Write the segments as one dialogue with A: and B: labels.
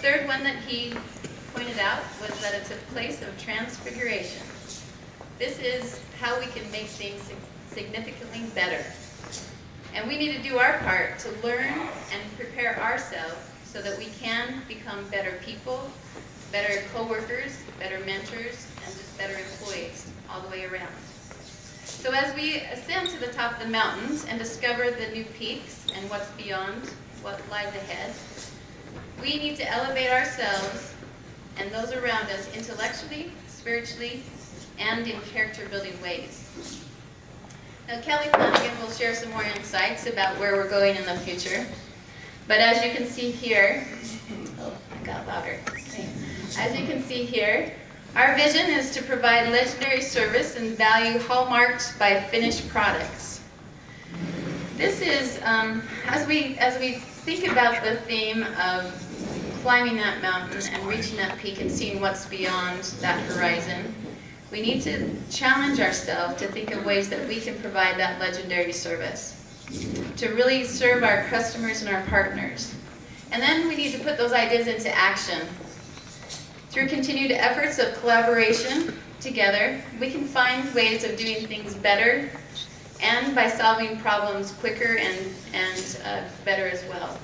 A: third one that he pointed out was that it's a place of transfiguration. This is how we can make things significantly better. And we need to do our part to learn and prepare ourselves so that we can become better people, better co-workers, better mentors, and just better employees all the way around. So as we ascend to the top of the mountains and discover the new peaks and what's beyond, what lies ahead, we need to elevate ourselves and those around us intellectually, spiritually, and in character-building ways. Now, Kelly Flanagan will share some more insights about where we're going in the future. But as you can see here, oh, I got louder. Okay. As you can see here, our vision is to provide legendary service and value hallmarked by finished products. This is, as we think about the theme of climbing that mountain and reaching that peak and seeing what's beyond that horizon, we need to challenge ourselves to think of ways that we can provide that legendary service, to really serve our customers and our partners. And then we need to put those ideas into action. Through continued efforts of collaboration together, we can find ways of doing things better and by solving problems quicker and better as well.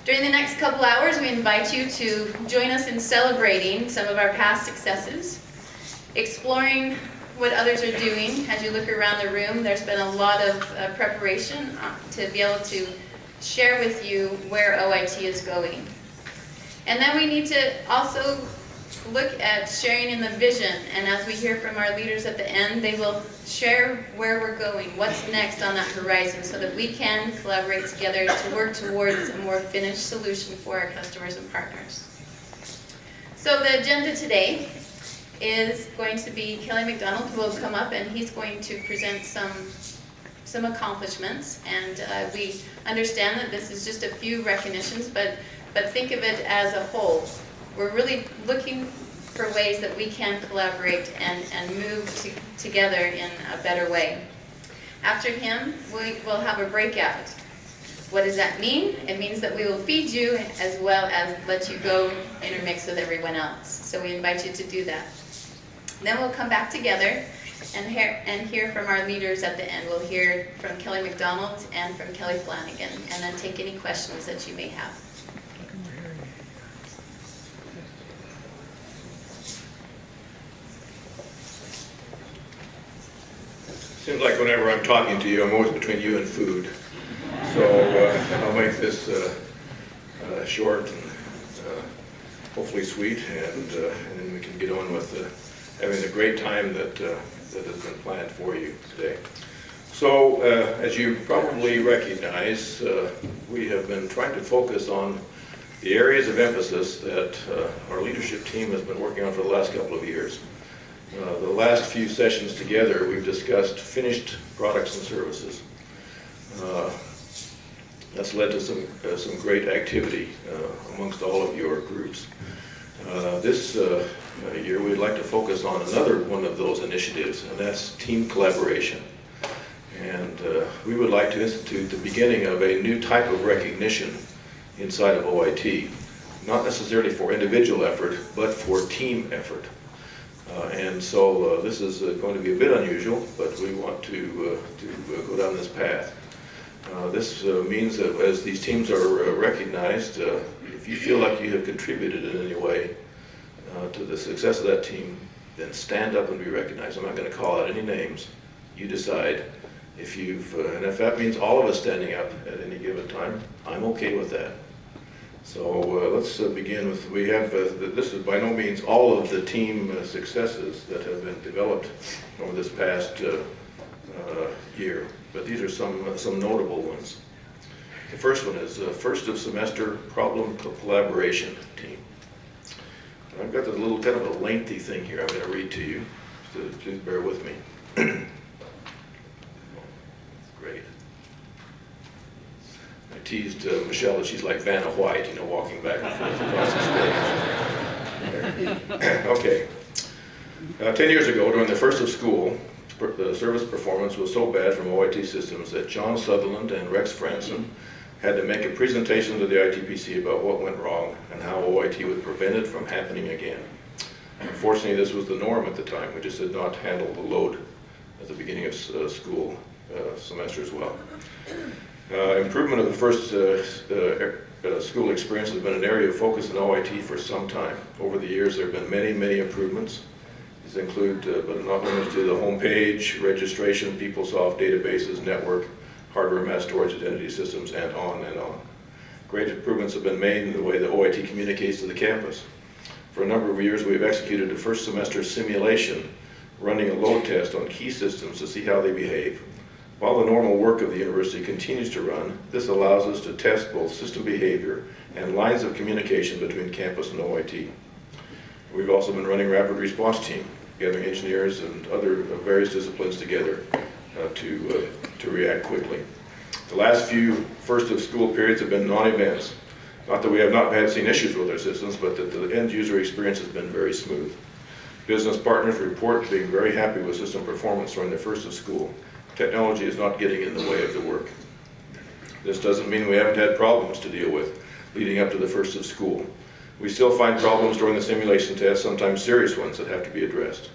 A: During the next couple hours, we invite you to join us in celebrating some of our past successes, exploring what others are doing. As you look around the room, there's been a lot of preparation to be able to share with you where OIT is going. And then we need to also look at sharing in the vision, and as we hear from our leaders at the end, they will share where we're going, what's next on that horizon, so that we can collaborate together to work towards a more finished solution for our customers and partners. So the agenda today is going to be Kelly McDonald, who will come up and he's going to present some accomplishments. And we understand that this is just a few recognitions, but think of it as a whole. We're really looking for ways that we can collaborate and move together in a better way. After him, we will have a breakout. What does that mean? It means that we will feed you as well as let you go intermix with everyone else. So we invite you to do that. Then we'll come back together and hear from our leaders at the end. We'll hear from Kelly McDonald and from Kelly Flanagan, and then take any questions that you may have.
B: Seems like whenever I'm talking to you, I'm always between you and food. So I'll make this short and hopefully sweet, and then we can get on with having the great time that has been planned for you today. So as you probably recognize, we have been trying to focus on the areas of emphasis that our leadership team has been working on for the last couple of years. The last few sessions together, we've discussed finished products and services. That's led to some great activity amongst all of your groups. This year, we'd like to focus on another one of those initiatives, and that's team collaboration. And we would like to institute the beginning of a new type of recognition inside of OIT, not necessarily for individual effort, but for team effort. And so this is going to be a bit unusual, but we want to go down this path. This means that as these teams are recognized, if you feel like you have contributed in any way to the success of that team, then stand up and be recognized. I'm not going to call out any names. You decide. And if that means all of us standing up at any given time, I'm okay with that. So let's begin with, we have, this is by no means all of the team successes that have been developed over this past year, but these are some notable ones. The first one is first of semester problem collaboration team. And I've got this little kind of a lengthy thing here I'm going to read to you, so please bear with me. Great. I teased Michelle that she's like Vanna White, walking back and forth across the stage. Okay. 10 years ago, during the first of school, the service performance was so bad from OIT systems that John Sutherland and Rex Franson had to make a presentation to the ITPC about what went wrong and how OIT would prevent it from happening again. Unfortunately, this was the norm at the time. We just did not handle the load at the beginning of school semester as well. Improvement of the first school experience has been an area of focus in OIT for some time. Over the years, there have been many, many improvements. These include, but not limited to, the homepage, registration, PeopleSoft databases, network, hardware mass storage identity systems, and on and on. Great improvements have been made in the way that OIT communicates to the campus. For a number of years, we have executed a first semester simulation, running a load test on key systems to see how they behave. While the normal work of the university continues to run, this allows us to test both system behavior and lines of communication between campus and OIT. We've also been running rapid response team, gathering engineers and other various disciplines together to react quickly. The last few first of school periods have been non-events. Not that we have not seen issues with our systems, but that the end user experience has been very smooth. Business partners report being very happy with system performance during the first of school. Technology is not getting in the way of the work. This doesn't mean we haven't had problems to deal with leading up to the first of school. We still find problems during the simulation test, sometimes serious ones that have to be addressed.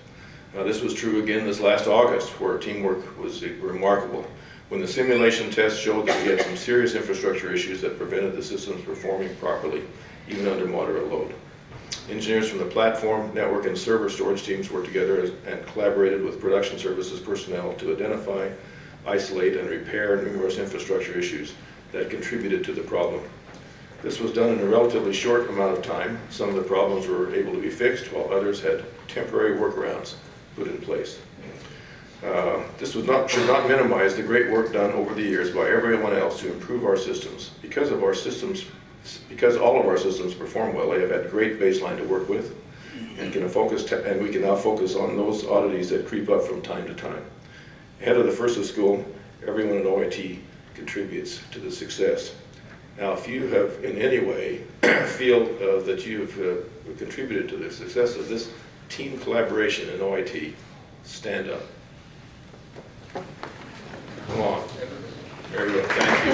B: This was true again this last August, where teamwork was remarkable, when the simulation test showed that we had some serious infrastructure issues that prevented the systems performing properly, even under moderate load. Engineers from the platform, network, and server storage teams worked together and collaborated with production services personnel to identify, isolate, and repair numerous infrastructure issues that contributed to the problem. This was done in a relatively short amount of time. Some of the problems were able to be fixed, while others had temporary workarounds put in place. This should not minimize the great work done over the years by everyone else to improve our systems. Because all of our systems perform well, they have had great baseline to work with, and we can now focus on those oddities that creep up from time to time. Ahead of the first of school, everyone at OIT contributes to the success. Now, if you have in any way feel that you've contributed to the success of this team collaboration in OIT, stand up. Come on. Very good. Thank you.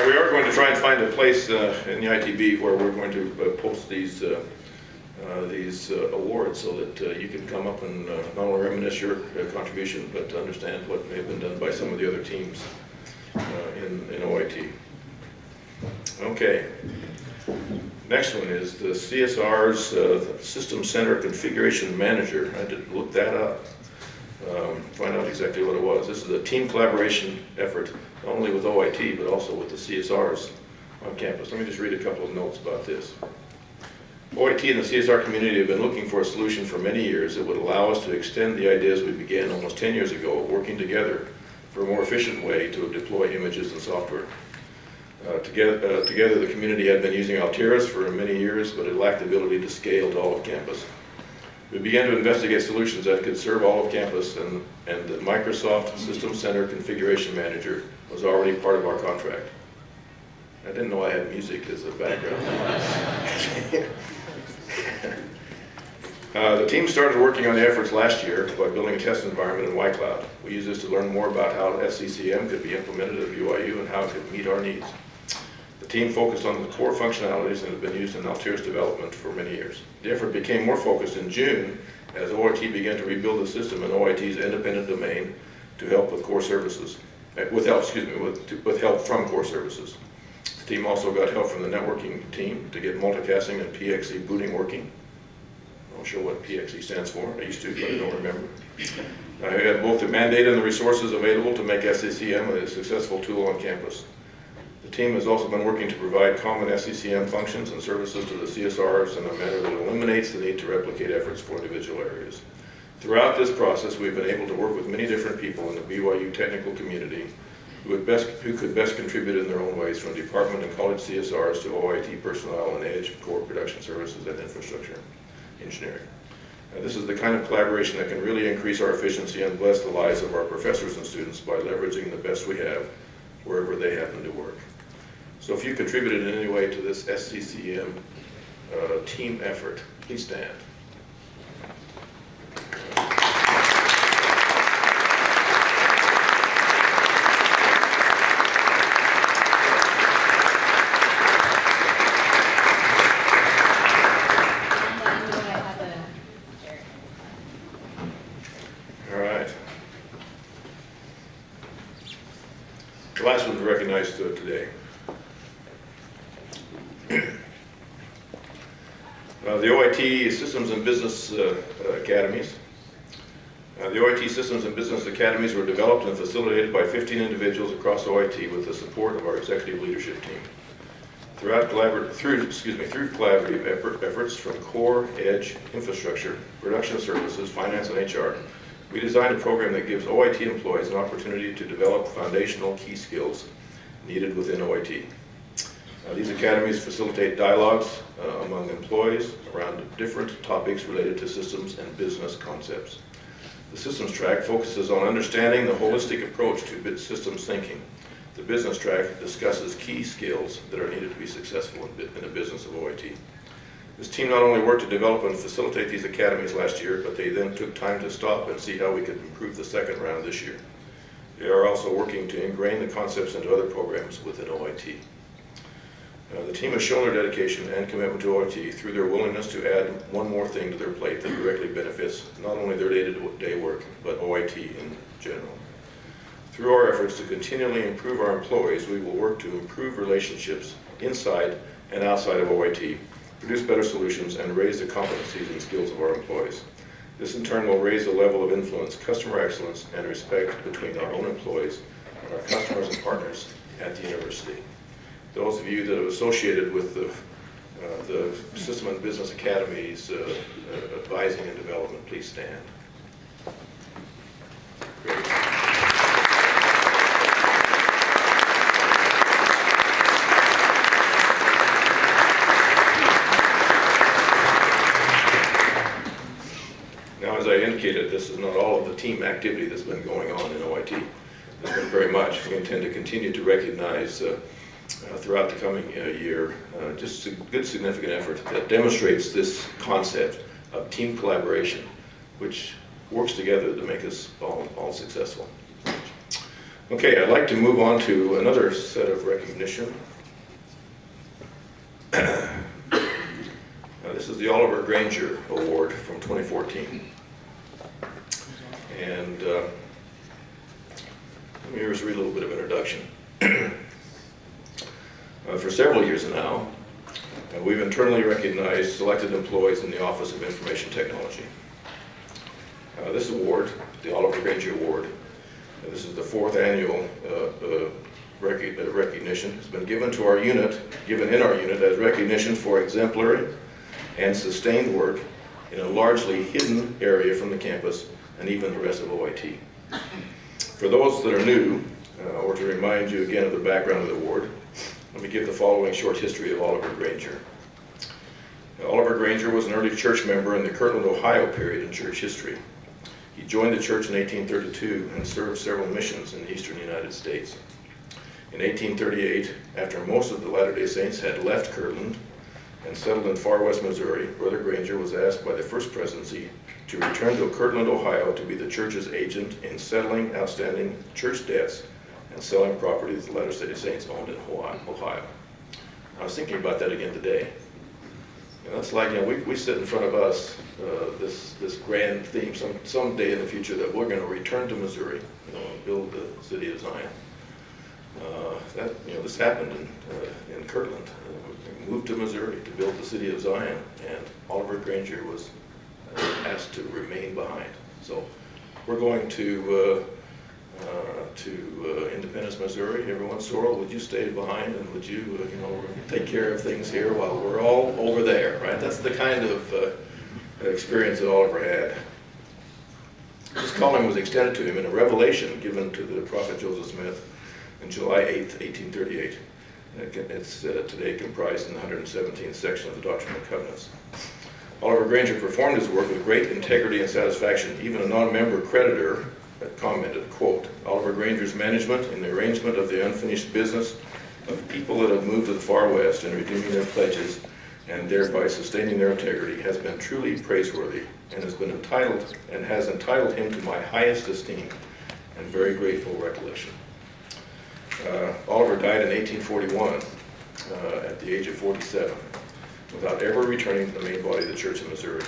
B: We are going to try and find a place in the ITB where we're going to post these awards so that you can come up and not only reminisce your contribution, but to understand what may have been done by some of the other teams in OIT. Okay. Next one is the CSR's System Center Configuration Manager. I did look that up, find out exactly what it was. This is a team collaboration effort, not only with OIT, but also with the CSRs on campus. Let me just read a couple of notes about this. OIT and the CSR community have been looking for a solution for many years that would allow us to extend the ideas we began almost 10 years ago, working together for a more efficient way to deploy images and software. Together, the community had been using Altiris for many years, but it lacked the ability to scale to all of campus. We began to investigate solutions that could serve all of campus, and the Microsoft System Center Configuration Manager was already part of our contract. I didn't know I had music as a background. The team started working on the efforts last year by building a test environment in yCloud. We used this to learn more about how SCCM could be implemented at BYU and how it could meet our needs. The team focused on the core functionalities and has been used in Altiris development for many years. The effort became more focused in June as OIT began to rebuild the system in OIT's independent domain to help with core services, with help from core services. The team also got help from the networking team to get multicasting and PXE booting working. I'm not sure what PXE stands for. I used to, but I don't remember. We had both the mandate and the resources available to make SCCM a successful tool on campus. The team has also been working to provide common SCCM functions and services to the CSRs in a manner that eliminates the need to replicate efforts for individual areas. Throughout this process, we've been able to work with many different people in the BYU technical community who could best contribute in their own ways, from department and college CSRs to OIT personnel and edge core production services and infrastructure engineering. This is the kind of collaboration that can really increase our efficiency and bless the lives of our professors and students by leveraging the best we have wherever they happen to work. So if you contributed in any way to this SCCM team effort, please stand. The last one's recognized today. The OIT Systems and Business Academies. The OIT Systems and Business Academies were developed and facilitated by 15 individuals across OIT with the support of our executive leadership team. Through collaborative efforts from core, edge, infrastructure, production services, finance, and HR, we designed a program that gives OIT employees an opportunity to develop foundational key skills needed within OIT. These academies facilitate dialogues among employees around different topics related to systems and business concepts. The systems track focuses on understanding the holistic approach to systems thinking. The business track discusses key skills that are needed to be successful in the business of OIT. This team not only worked to develop and facilitate these academies last year, but they then took time to stop and see how we could improve the second round this year. They are also working to ingrain the concepts into other programs within OIT. The team has shown their dedication and commitment to OIT through their willingness to add one more thing to their plate that directly benefits not only their day-to-day work, but OIT in general. Through our efforts to continually improve our employees, we will work to improve relationships inside and outside of OIT, produce better solutions, and raise the competencies and skills of our employees. This in turn will raise the level of influence, customer excellence, and respect between our own employees and our customers and partners at the university. Those of you that have associated with the System and Business Academies advising and development, please stand. Great. Now, as I indicated, this is not all of the team activity that's been going on in OIT. There's been very much. We intend to continue to recognize throughout the coming year just a good significant effort that demonstrates this concept of team collaboration, which works together to make us all successful. Okay, I'd like to move on to another set of recognition. This is the Oliver Granger Award from 2014. And let me just read a little bit of introduction. For several years now, we've internally recognized selected employees in the Office of Information Technology. This award, the Oliver Granger Award, this is the 4th annual recognition. It's been given in our unit as recognition for exemplary and sustained work in a largely hidden area from the campus and even the rest of OIT. For those that are new, or to remind you again of the background of the award, let me give the following short history of Oliver Granger. Oliver Granger was an early church member in the Kirtland, Ohio period in church history. He joined the church in 1832 and served several missions in the eastern United States. In 1838, after most of the Latter-day Saints had left Kirtland and settled in far west Missouri, Brother Granger was asked by the First Presidency to return to Kirtland, Ohio to be the church's agent in settling outstanding church debts and selling property that the Latter-day Saints owned in Ohio. I was thinking about that again today. And that's like, we sit in front of us this grand theme someday in the future that we're going to return to Missouri, and build the city of Zion. This happened in Kirtland. We moved to Missouri to build the city of Zion, and Oliver Granger was asked to remain behind. So we're going to Independence, Missouri. Everyone, Sorrel, would you stay behind and would you, take care of things here while we're all over there, right? That's the kind of experience that Oliver had. This calling was extended to him in a revelation given to the prophet Joseph Smith and July 8th, 1838. It's today comprised in the 117th section of the Doctrine and Covenants. Oliver Granger performed his work with great integrity and satisfaction. Even a non-member creditor commented, quote, "Oliver Granger's management in the arrangement of the unfinished business of people that have moved to the far west and redeeming their pledges and thereby sustaining their integrity has been truly praiseworthy and has entitled him to my highest esteem and very grateful recollection." Oliver died in 1841 at the age of 47 without ever returning to the main body of the church in Missouri.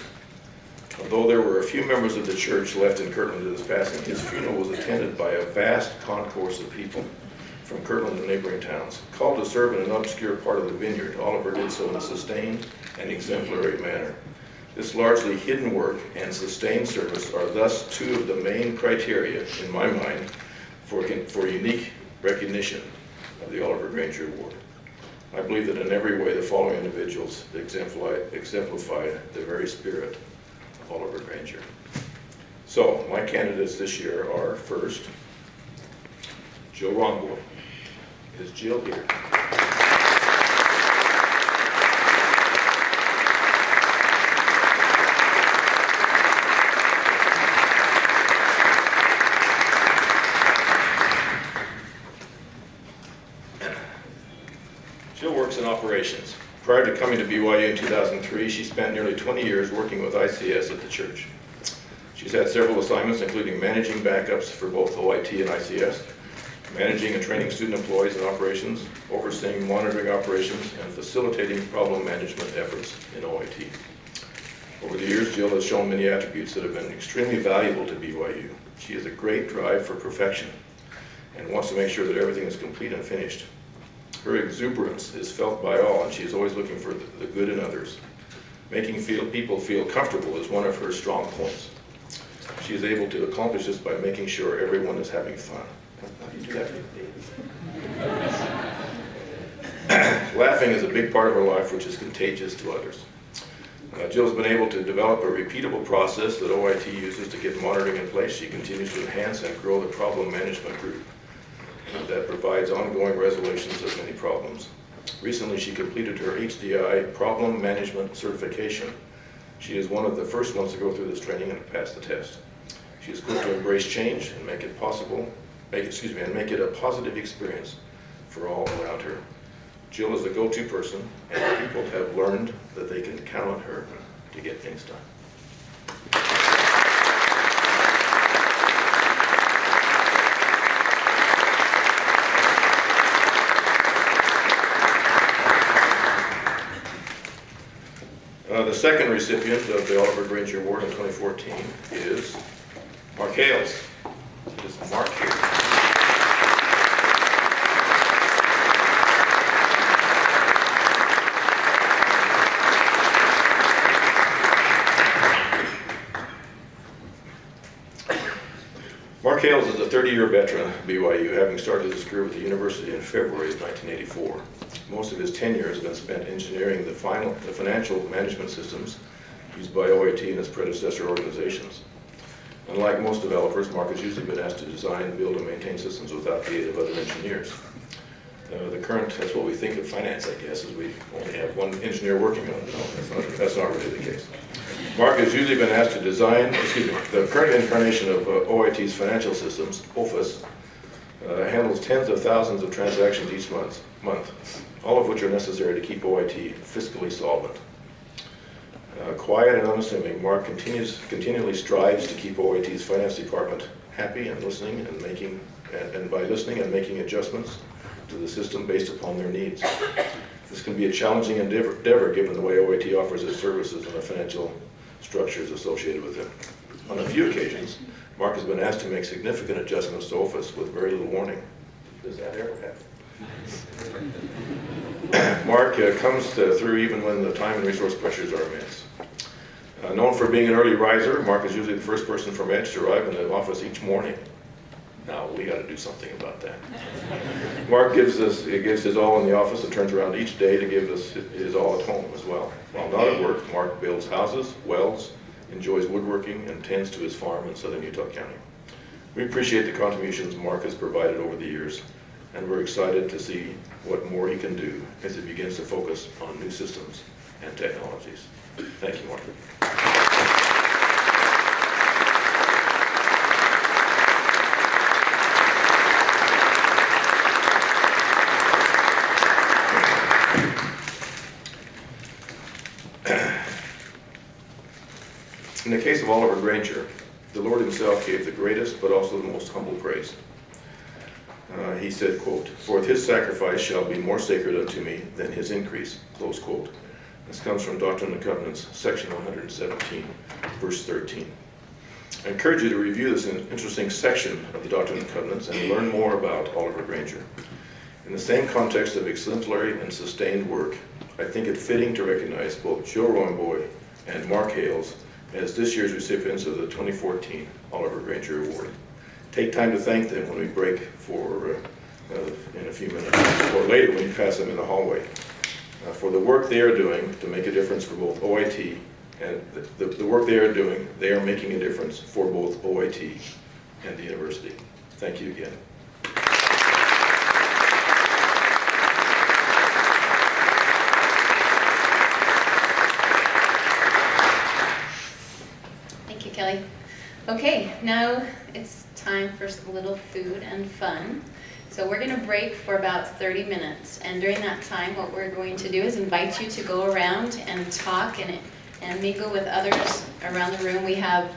B: Although there were a few members of the church left in Kirtland at his passing, his funeral was attended by a vast concourse of people from Kirtland and neighboring towns. Called to serve in an obscure part of the vineyard, Oliver did so in a sustained and exemplary manner. This largely hidden work and sustained service are thus two of the main criteria, in my mind, for unique recognition of the Oliver Granger Award. I believe that in every way the following individuals exemplified the very spirit of Oliver Granger. So, my candidates this year are, first, Jill Ronboy. Is Jill here? Jill works in operations. Prior to coming to BYU in 2003, she spent nearly 20 years working with ICS at the church. She's had several assignments, including managing backups for both OIT and ICS, managing and training student employees in operations, overseeing monitoring operations, and facilitating problem management efforts in OIT. Over the years, Jill has shown many attributes that have been extremely valuable to BYU. She has a great drive for perfection and wants to make sure that everything is complete and finished. Her exuberance is felt by all, and she is always looking for the good in others. Making people feel comfortable is one of her strong points. She is able to accomplish this by making sure everyone is having fun. How do you do that? Laughing is a big part of her life, which is contagious to others. Jill's been able to develop a repeatable process that OIT uses to get monitoring in place. She continues to enhance and grow the problem management group that provides ongoing resolutions of many problems. Recently, she completed her HDI problem management certification. She is one of the first ones to go through this training and passed the test. She is quick to embrace change and make it a positive experience for all around her. Jill is the go-to person, and people have learned that they can count on her to get things done. The second recipient of the Oliver Granger Award in 2014 is Mark Hales. Is Mark here? Mark Hales is a 30-year veteran of BYU, having started his career with the university in February of 1984. Most of his tenure has been spent engineering the financial management systems used by OIT and its predecessor organizations. Unlike most developers, Mark has usually been asked to design, build, and maintain systems without the aid of other engineers. That's what we think of finance, I guess, is we only have one engineer working on it. No, that's not really the case. Mark has usually been asked to design, the current incarnation of OIT's financial systems, OFIS, handles tens of thousands of transactions each month, all of which are necessary to keep OIT fiscally solvent. Quiet and unassuming, Mark continually strives to keep OIT's finance department happy and listening and by listening and making adjustments to the system based upon their needs. This can be a challenging endeavor given the way OIT offers its services and the financial structures associated with it. On a few occasions, Mark has been asked to make significant adjustments to OFIS with very little warning. Does that ever happen? Mark comes through even when the time and resource pressures are immense. Known for being an early riser, Mark is usually the first person from Edge to arrive in the office each morning. Now, we got to do something about that. Mark gives his all in the office and turns around each day to give us his all at home as well. While not at work, Mark builds houses, welds, enjoys woodworking, and tends to his farm in southern Utah County. We appreciate the contributions Mark has provided over the years and we're excited to see what more he can do as he begins to focus on new systems and technologies. Thank you, Mark. In the case of Oliver Granger, the Lord himself gave the greatest but also the most humble praise. He said, quote, "For his sacrifice shall be more sacred unto me than his increase," close quote. This comes from Doctrine and Covenants, section 117, verse 13. I encourage you to review this interesting section of the Doctrine and Covenants and learn more about Oliver Granger. In the same context of exemplary and sustained work, I think it fitting to recognize both Joe Royboy and Mark Hales as this year's recipients of the 2014 Oliver Granger Award. Take time to thank them when we break for in a few minutes, or later when you pass them in the hallway, for the work they are doing to make a difference for both OIT and the work they are doing. They are making a difference for both OIT and the university. Thank you again.
A: Thank you, Kelly. Okay, now it's time for a little food and fun. So we're going to break for about 30 minutes. And during that time, what we're going to do is invite you to go around and talk and mingle with others around the room. I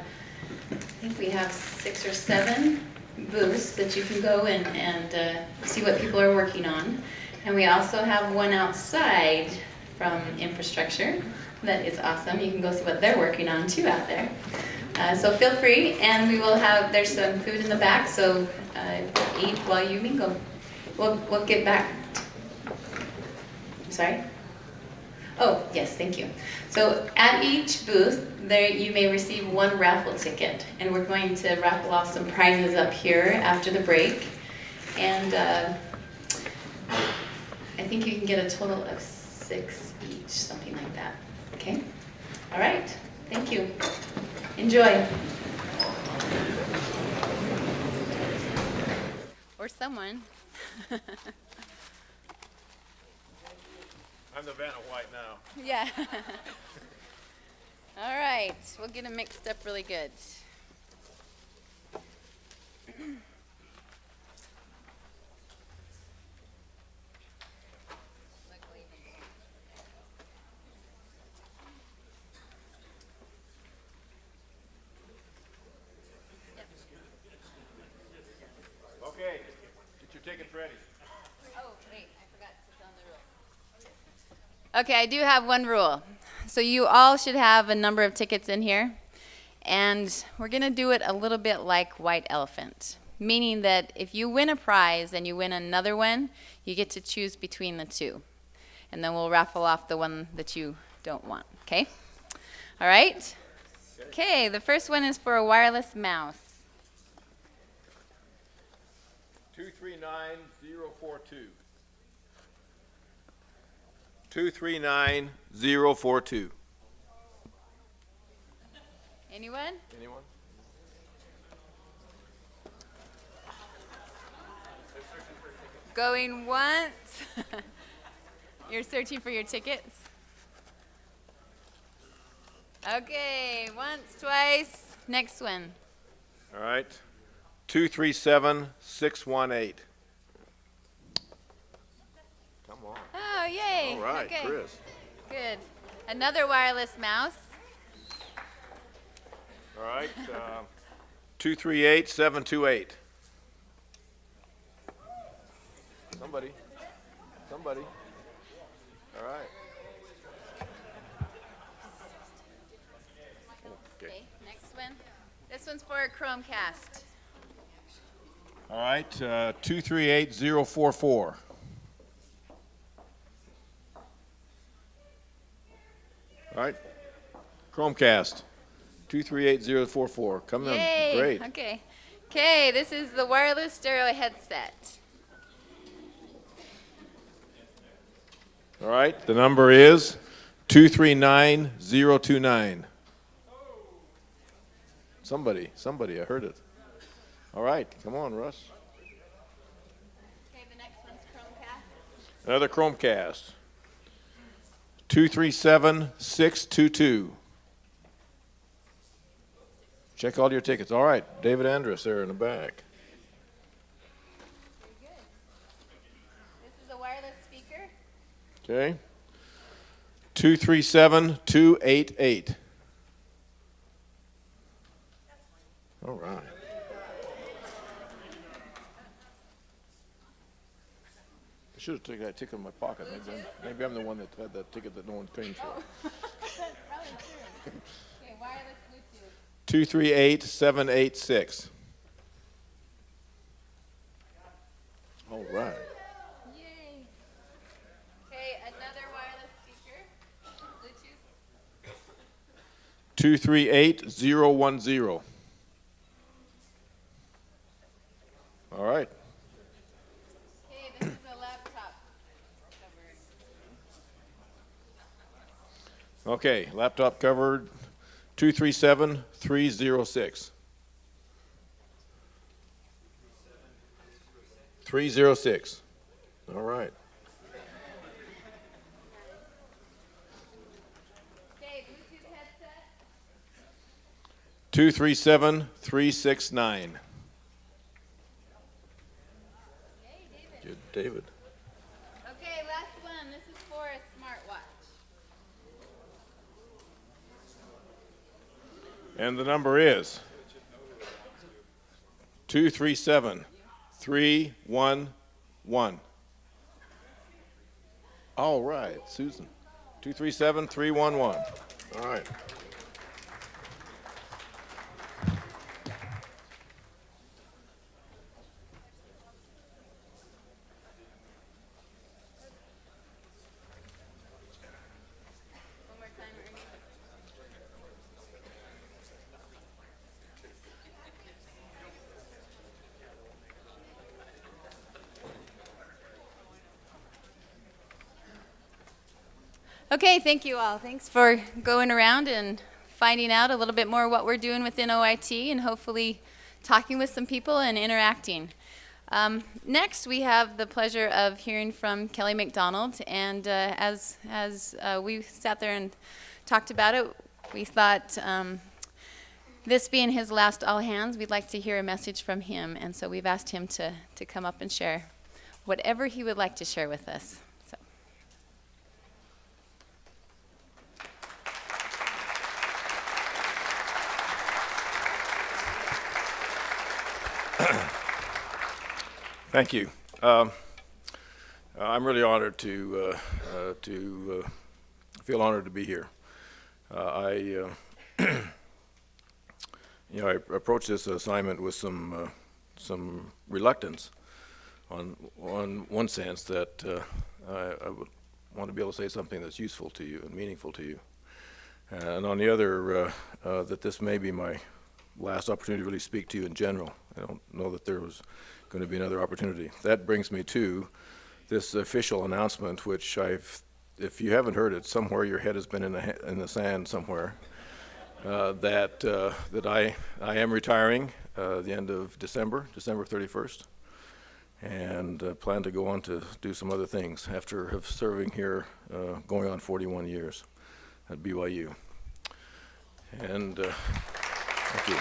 A: think we have 6 or 7 booths that you can go and see what people are working on. And we also have one outside from infrastructure that is awesome. You can go see what they're working on too out there. So feel free, and there's some food in the back, so eat while you mingle. We'll get back. Sorry? Oh, yes, thank you. So at each booth, you may receive one raffle ticket, and we're going to raffle off some prizes up here after the break. And I think you can get a total of 6 each, something like that. Okay? All right. Thank you. Enjoy. Or someone.
C: I'm the Vanna White now.
A: Yeah. All right. We'll get them mixed up really good.
C: Okay, get your tickets ready.
A: Oh, wait, I forgot to tell the rule. Okay, I do have one rule. So you all should have a number of tickets in here. And we're going to do it a little bit like White Elephant. Meaning that if you win a prize and you win another one, you get to choose between the two. And then we'll raffle off the one that you don't want. Okay? All right? Okay, the first one is for a wireless mouse.
C: 239042. 239042.
A: Anyone?
C: Anyone?
A: Going once. You're searching for your tickets? Okay, once, twice. Next one.
C: All right. 237618. Come on.
A: Oh, yay.
C: All right,
A: okay.
C: Chris.
A: Good. Another wireless mouse.
C: All right. 238728. Somebody. All right.
A: Okay, next one. This one's for a Chromecast.
C: All right. 238044. All right. Chromecast. 238044. Coming in.
A: Yay.
C: Great.
A: Okay. Okay, this is the wireless stereo headset.
C: All right. The number is 239029. Somebody, I heard it. All right. Come on, Russ.
A: Okay, the next
C: Another Chromecast. 237622. Check all your tickets. All right, David Andrus there in the back.
A: Very good. This is a wireless speaker.
C: Okay. 237288. All right. I should have taken that ticket in my pocket. Maybe I'm the one that had that ticket that no one came for.
A: That's probably true. Okay, wireless Bluetooth.
C: 238786. All right.
A: Yay. Okay, another wireless speaker. Bluetooth.
C: 238010. All right.
A: Okay, this is a laptop cover.
C: Okay, laptop covered. 237306. 306. All right.
A: Okay, Bluetooth headset.
C: 237369.
A: Yay, David.
C: Good, David.
A: Okay, last one. This is for a smartwatch.
C: And the number is 237311. All right, Susan. 237311. All right.
A: One more time, Ernie. Okay, thank you all. Thanks for going around and finding out a little bit more what we're doing within OIT and hopefully talking with some people and interacting. Next, we have the pleasure of hearing from Kelly McDonald, and as we sat there and talked about it, we thought this being his last all hands, we'd like to hear a message from him, and so we've asked him to come up and share whatever he would like to share with us. So.
C: Thank you. I'm really honored to feel honored to be here. I approached this assignment with some reluctance. On one sense, that I would want to be able to say something that's useful to you and meaningful to you, and on the other, that this may be my last opportunity to really speak to you in general. I don't know that there was going to be another opportunity. That brings me to this official announcement, which if you haven't heard it, somewhere your head has been in the sand somewhere, that I am retiring the end of December 31st, and plan to go on to do some other things after serving here going on 41 years at BYU. And thank you.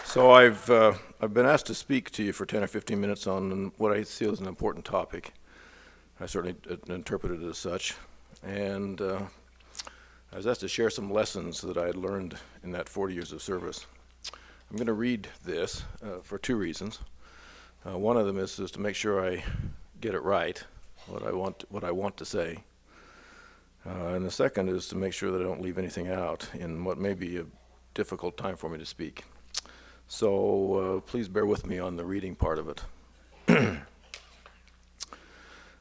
C: So I've been asked to speak to you for 10 or 15 minutes on what I feel is an important topic. I certainly interpret it as such, and I was asked to share some lessons that I had learned in that 40 years of service. I'm going to read this for two reasons. One of them is to make sure I get it right, what I want to say, and the second is to make sure that I don't leave anything out in what may be a difficult time for me to speak. So please bear with me on the reading part of it.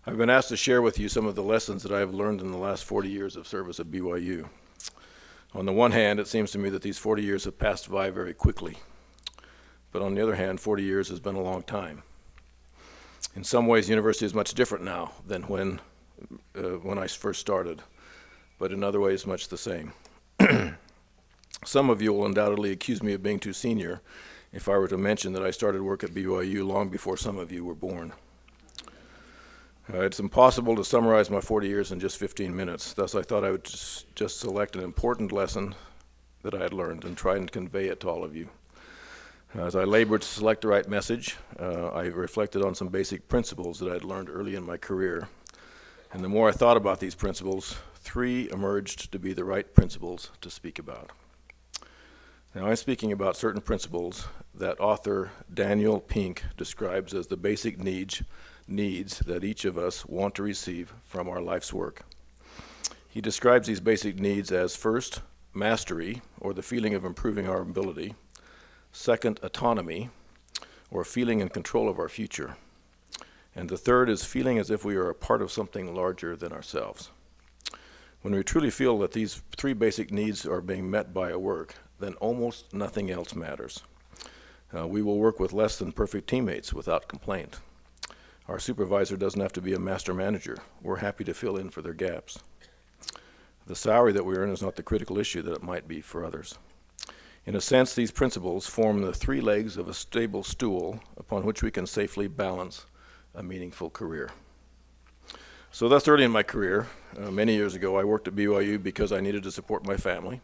C: I've been asked to share with you some of the lessons that I've learned in the last 40 years of service at BYU. On the one hand, it seems to me that these 40 years have passed by very quickly. But on the other hand, 40 years has been a long time. In some ways, the university is much different now than when I first started, but in other ways, much the same. Some of you will undoubtedly accuse me of being too senior if I were to mention that I started work at BYU long before some of you were born. It's impossible to summarize my 40 years in just 15 minutes. Thus, I thought I would just select an important lesson that I had learned and try and convey it to all of you. As I labored to select the right message, I reflected on some basic principles that I had learned early in my career. And the more I thought about these principles, 3 emerged to be the right principles to speak about. Now, I'm speaking about certain principles that author Daniel Pink describes as the basic needs that each of us want to receive from our life's work. He describes these basic needs as, first, mastery, or the feeling of improving our ability; second, autonomy, or feeling in control of our future; and the third is feeling as if we are a part of something larger than ourselves. When we truly feel that these 3 basic needs are being met by our work, then almost nothing else matters. We will work with less than perfect teammates without complaint. Our supervisor doesn't have to be a master manager. We're happy to fill in for their gaps. The salary that we earn is not the critical issue that it might be for others. In a sense, these principles form the 3 legs of a stable stool upon which we can safely balance a meaningful career. So that's early in my career. Many years ago, I worked at BYU because I needed to support my family.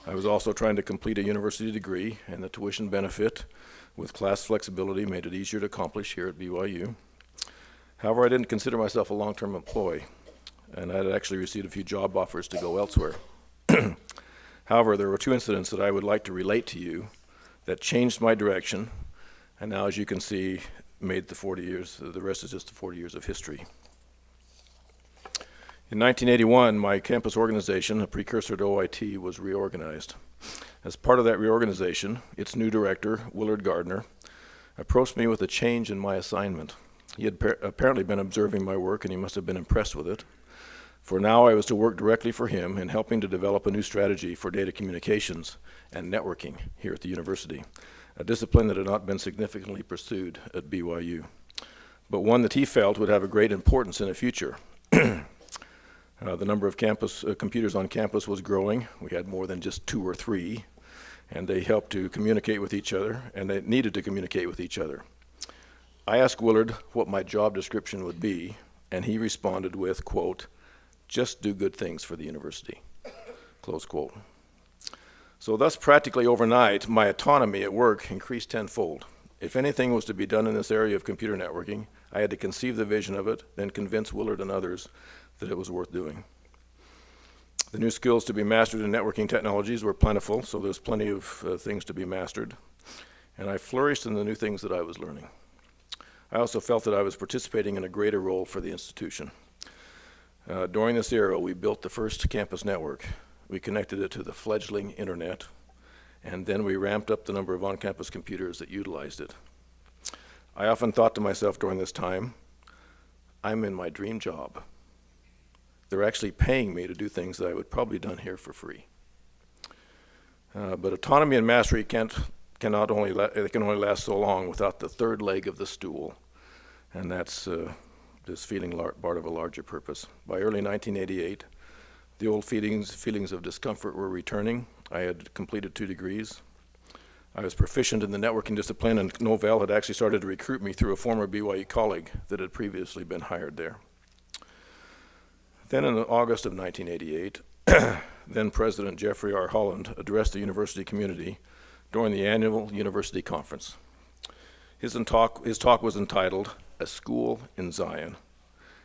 C: I was also trying to complete a university degree, and the tuition benefit with class flexibility made it easier to accomplish here at BYU. However, I didn't consider myself a long-term employee, and I had actually received a few job offers to go elsewhere. However, there were 2 incidents that I would like to relate to you that changed my direction, and now, as you can see, made the 40 years, the rest is just the 40 years of history. In 1981, my campus organization, a precursor to OIT, was reorganized. As part of that reorganization, its new director, Willard Gardner, approached me with a change in my assignment. He had apparently been observing my work, and he must have been impressed with it. For now, I was to work directly for him in helping to develop a new strategy for data communications and networking here at the university, a discipline that had not been significantly pursued at BYU, but one that he felt would have a great importance in the future. The number of computers on campus was growing. We had more than just 2 or 3, and they helped to communicate with each other, and they needed to communicate with each other. I asked Willard what my job description would be, and he responded with, quote, "Just do good things for the university," close quote. So thus, practically overnight, my autonomy at work increased tenfold. If anything was to be done in this area of computer networking, I had to conceive the vision of it, then convince Willard and others that it was worth doing. The new skills to be mastered in networking technologies were plentiful, so there's plenty of things to be mastered, and I flourished in the new things that I was learning. I also felt that I was participating in a greater role for the institution. During this era, we built the first campus network. We connected it to the fledgling internet, and then we ramped up the number of on-campus computers that utilized it. I often thought to myself during this time, I'm in my dream job. They're actually paying me to do things that I would probably done here for free. But autonomy and mastery can only last so long without the 3rd leg of the stool, and that's this feeling part of a larger purpose. By early 1988, the old feelings of discomfort were returning. I had completed 2 degrees. I was proficient in the networking discipline, and Novell had actually started to recruit me through a former BYU colleague that had previously been hired there. Then in August of 1988, then President Jeffrey R. Holland addressed the university community during the annual university conference. His talk was entitled, "A School in Zion,"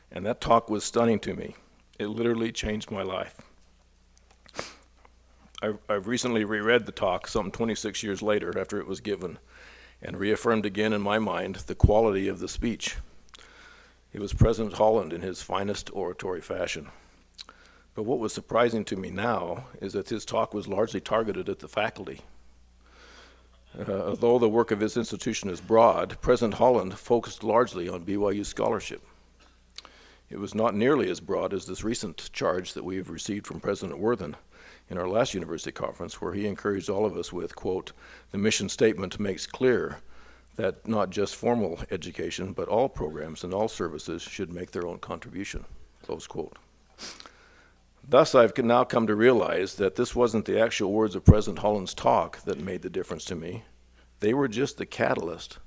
C: and that talk was stunning to me. It literally changed my life. I've recently reread the talk some 26 years later after it was given, and reaffirmed again in my mind the quality of the speech. It was President Holland in his finest oratory fashion. But what was surprising to me now is that his talk was largely targeted at the faculty. Although the work of his institution is broad, President Holland focused largely on BYU scholarship. It was not nearly as broad as this recent charge that we have received from President Worthen in our last university conference, where he encouraged all of us with, quote, "The mission statement makes clear that not just formal education, but all programs and all services should make their own contribution," close quote. Thus, I've now come to realize that this wasn't the actual words of President Holland's talk that made the difference to me. They were just the catalyst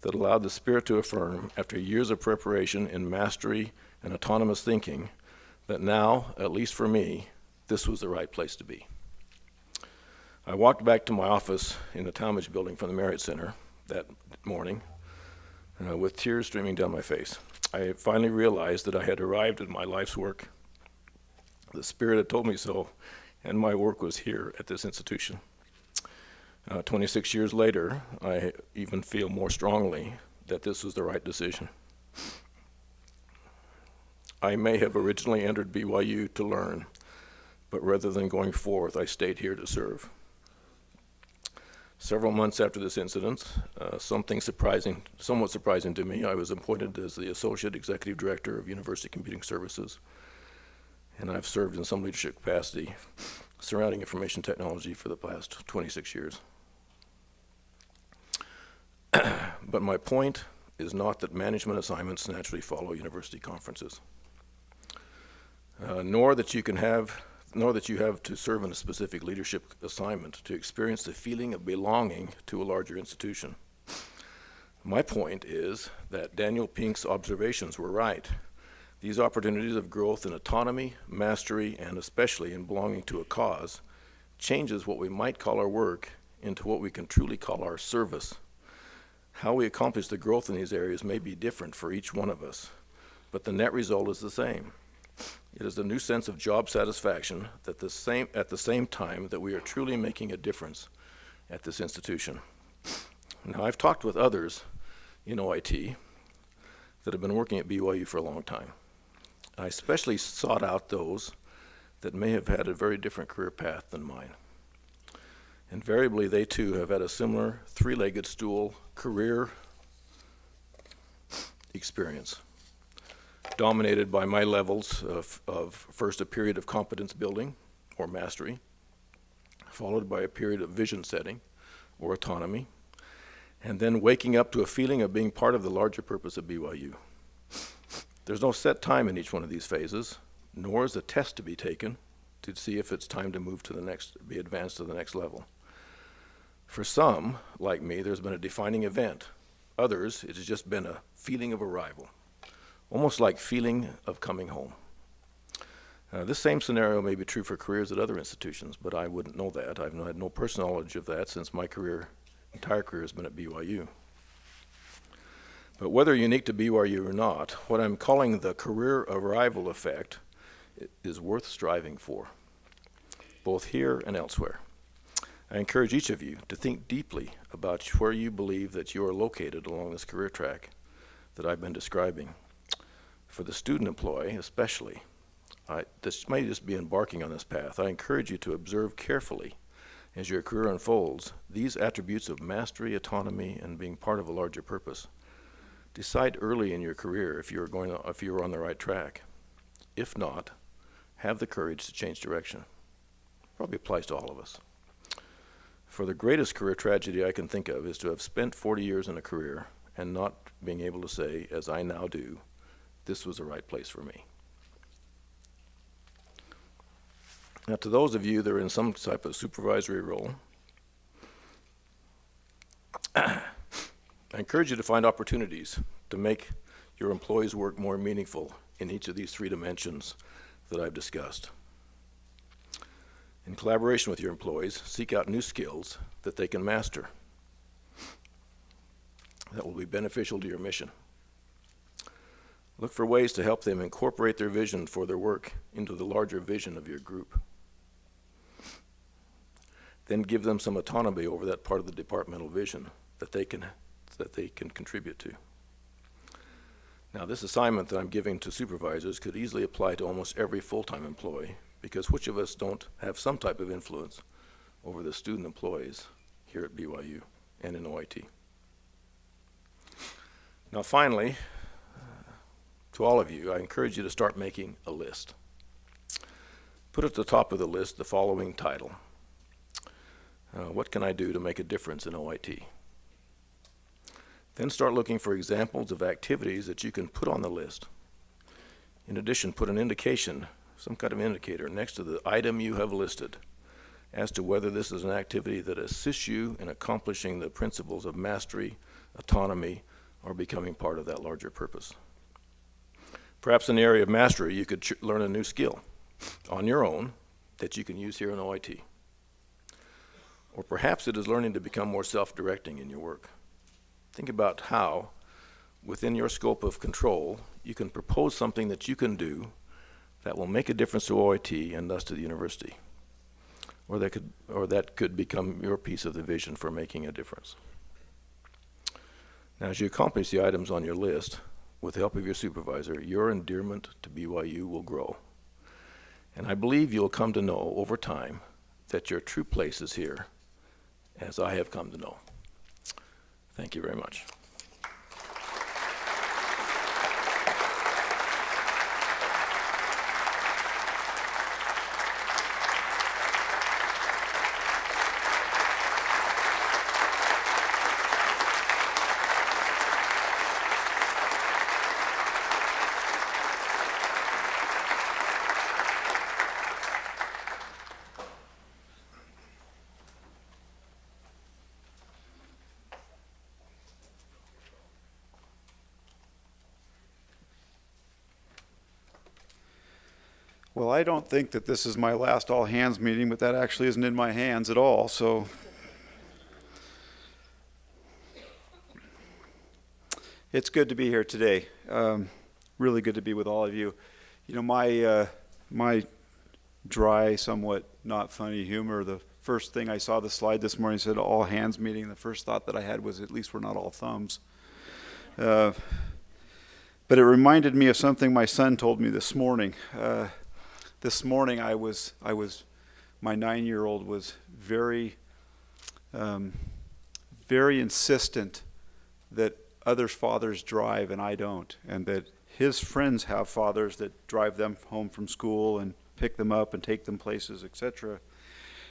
C: that allowed the Spirit to affirm, after years of preparation in mastery and autonomous thinking, that now, at least for me, this was the right place to be. I walked back to my office in the Talmadge building from the Marriott Center that morning with tears streaming down my face. I finally realized that I had arrived at my life's work. The Spirit had told me so, and my work was here at this institution. 26 years later, I even feel more strongly that this was the right decision. I may have originally entered BYU to learn, but rather than going forth, I stayed here to serve. Several months after this incident, somewhat surprising to me, I was appointed as the Associate Executive Director of University Computing Services, and I've served in some leadership capacity surrounding information technology for the past 26 years. But my point is not that management assignments naturally follow university conferences, nor that you have to serve in a specific leadership assignment to experience the feeling of belonging to a larger institution. My point is that Daniel Pink's observations were right. These opportunities of growth in autonomy, mastery, and especially in belonging to a cause changes what we might call our work into what we can truly call our service. How we accomplish the growth in these areas may be different for each one of us, but the net result is the same. It is a new sense of job satisfaction at the same time that we are truly making a difference at this institution. Now, I've talked with others in OIT that have been working at BYU for a long time. I especially sought out those that may have had a very different career path than mine. Invariably, they too have had a similar three-legged stool career experience, dominated by my levels of first a period of competence building or mastery, followed by a period of vision setting or autonomy, and then waking up to a feeling of being part of the larger purpose of BYU. There's no set time in each one of these phases, nor is a test to be taken to see if it's time to move to the next, be advanced to the next level. For some, like me, there's been a defining event. Others, it has just been a feeling of arrival, almost like feeling of coming home. This same scenario may be true for careers at other institutions, but I wouldn't know that. I've had no personal knowledge of that since my entire career has been at BYU. But whether unique to BYU or not, what I'm calling the career arrival effect is worth striving for, both here and elsewhere. I encourage each of you to think deeply about where you believe that you are located along this career track that I've been describing. For the student employee especially, this might just be embarking on this path. I encourage you to observe carefully as your career unfolds these attributes of mastery, autonomy, and being part of a larger purpose. Decide early in your career if you're on the right track. If not, have the courage to change direction. Probably applies to all of us. For the greatest career tragedy I can think of is to have spent 40 years in a career and not being able to say, as I now do, this was the right place for me. Now, to those of you that are in some type of supervisory role, I encourage you to find opportunities to make your employees' work more meaningful in each of these three dimensions that I've discussed. In collaboration with your employees, seek out new skills that they can master that will be beneficial to your mission. Look for ways to help them incorporate their vision for their work into the larger vision of your group. Then give them some autonomy over that part of the departmental vision that they can contribute to. Now, this assignment that I'm giving to supervisors could easily apply to almost every full-time employee, because which of us don't have some type of influence over the student employees here at BYU and in OIT? Now, finally, to all of you, I encourage you to start making a list. Put at the top of the list the following title: what can I do to make a difference in OIT? Then start looking for examples of activities that you can put on the list. In addition, put an indication, some kind of indicator, next to the item you have listed as to whether this is an activity that assists you in accomplishing the principles of mastery, autonomy, or becoming part of that larger purpose. Perhaps in the area of mastery, you could learn a new skill on your own that you can use here in OIT. Or perhaps it is learning to become more self-directing in your work. Think about how, within your scope of control, you can propose something that you can do that will make a difference to OIT and thus to the university. Or that could become your piece of the vision for making a difference. Now, as you accomplish the items on your list, with the help of your supervisor, your endearment to BYU will grow. And I believe you'll come to know over time that your true place is here, as I have come to know. Thank you very much.
D: Well, I don't think that this is my last all-hands meeting, but that actually isn't in my hands at all, so. It's good to be here today. Really good to be with all of you. You know, my dry, somewhat not funny humor, the first thing I saw the slide this morning said all-hands meeting. The first thought that I had was at least we're not all thumbs. But it reminded me of something my son told me this morning. This morning, my 9-year-old was very insistent that other fathers drive and I don't, and that his friends have fathers that drive them home from school and pick them up and take them places, etc.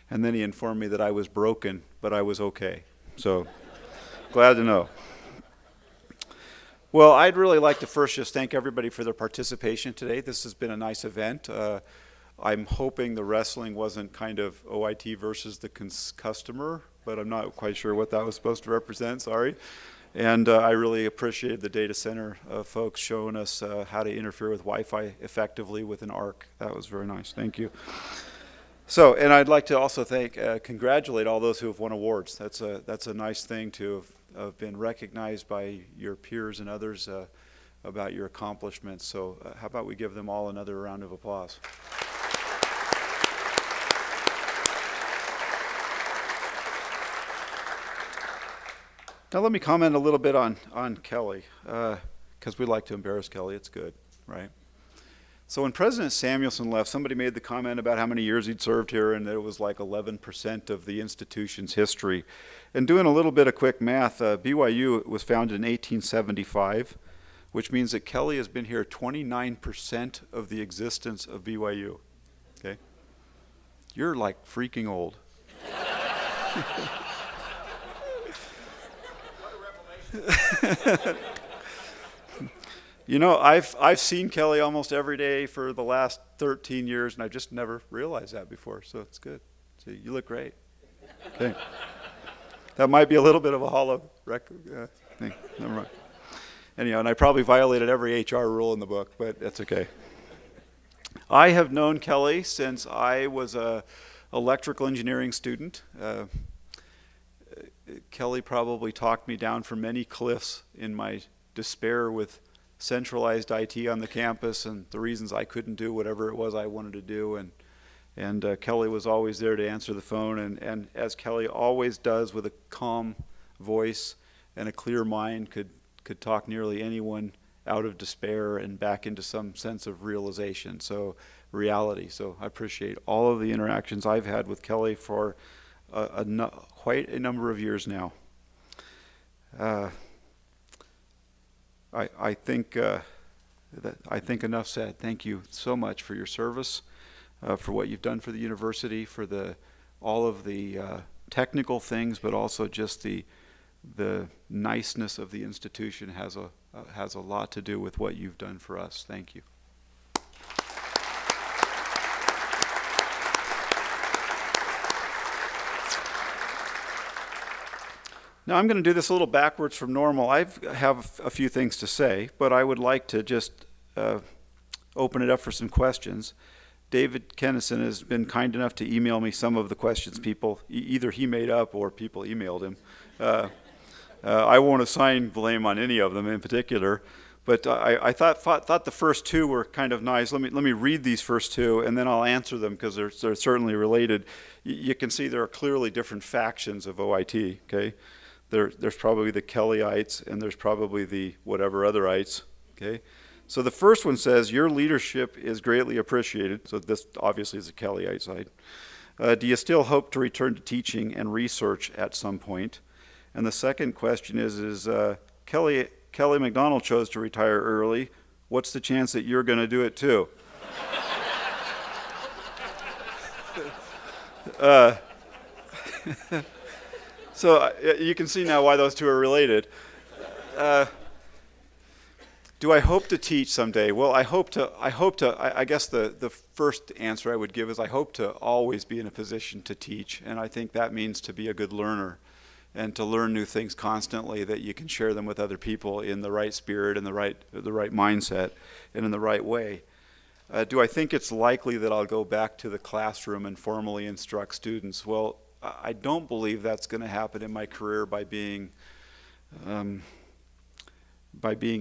D: And then he informed me that I was broken, but I was okay. So, glad to know. Well, I'd really like to first just thank everybody for their participation today. This has been a nice event. I'm hoping the wrestling wasn't kind of OIT versus the customer, but I'm not quite sure what that was supposed to represent, sorry. And I really appreciated the data center folks showing us how to interfere with Wi-Fi effectively with an ARC. That was very nice, thank you. So, and I'd like to also congratulate all those who have won awards. That's a nice thing to have been recognized by your peers and others about your accomplishments. So how about we give them all another round of applause. Now let me comment a little bit on Kelly, because we like to embarrass Kelly. It's good, right? So when President Samuelson left, somebody made the comment about how many years he'd served here, and that it was like 11% of the institution's history. And doing a little bit of quick math, BYU was founded in 1875, which means that Kelly has been here 29% of the existence of BYU. Okay? You're like freaking old. You know, I've seen Kelly almost every day for the last 13 years, and I just never realized that before, so it's good. So you look great. Okay. That might be a little bit of a hollow thing. Never mind. Anyhow, and I probably violated every HR rule in the book, but that's okay. I have known Kelly since I was a electrical engineering student. Kelly probably talked me down from many cliffs in my despair with centralized IT on the campus and the reasons I couldn't do whatever it was I wanted to do. And Kelly was always there to answer the phone. And as Kelly always does, with a calm voice and a clear mind, could talk nearly anyone out of despair and back into some sense of realization, so reality. So I appreciate all of the interactions I've had with Kelly for quite a number of years now. I think enough said. Thank you so much for your service, for what you've done for the university, for all of the technical things, but also just the niceness of the institution has a lot to do with what you've done for us. Thank you. Now I'm going to do this a little backwards from normal. I have a few things to say, but I would like to just open it up for some questions. David Kennison has been kind enough to email me some of the questions people, either he made up or people emailed him. I won't assign blame on any of them in particular, but I thought the first two were kind of nice. Let me read these first two, and then I'll answer them because they're certainly related. You can see there are clearly different factions of OIT, okay? There's probably the Kellyites, and there's probably the whatever otherites, okay? So the first one says, your leadership is greatly appreciated. So this obviously is the Kellyite side. Do you still hope to return to teaching and research at some point? And the second question is Kelly McDonald chose to retire early. What's the chance that you're going to do it too? So you can see now why those two are related. Do I hope to teach someday? Well, I guess the first answer I would give is I hope to always be in a position to teach, and I think that means to be a good learner and to learn new things constantly that you can share them with other people in the right spirit and the right mindset and in the right way. Do I think it's likely that I'll go back to the classroom and formally instruct students? Well, I don't believe that's going to happen in my career by being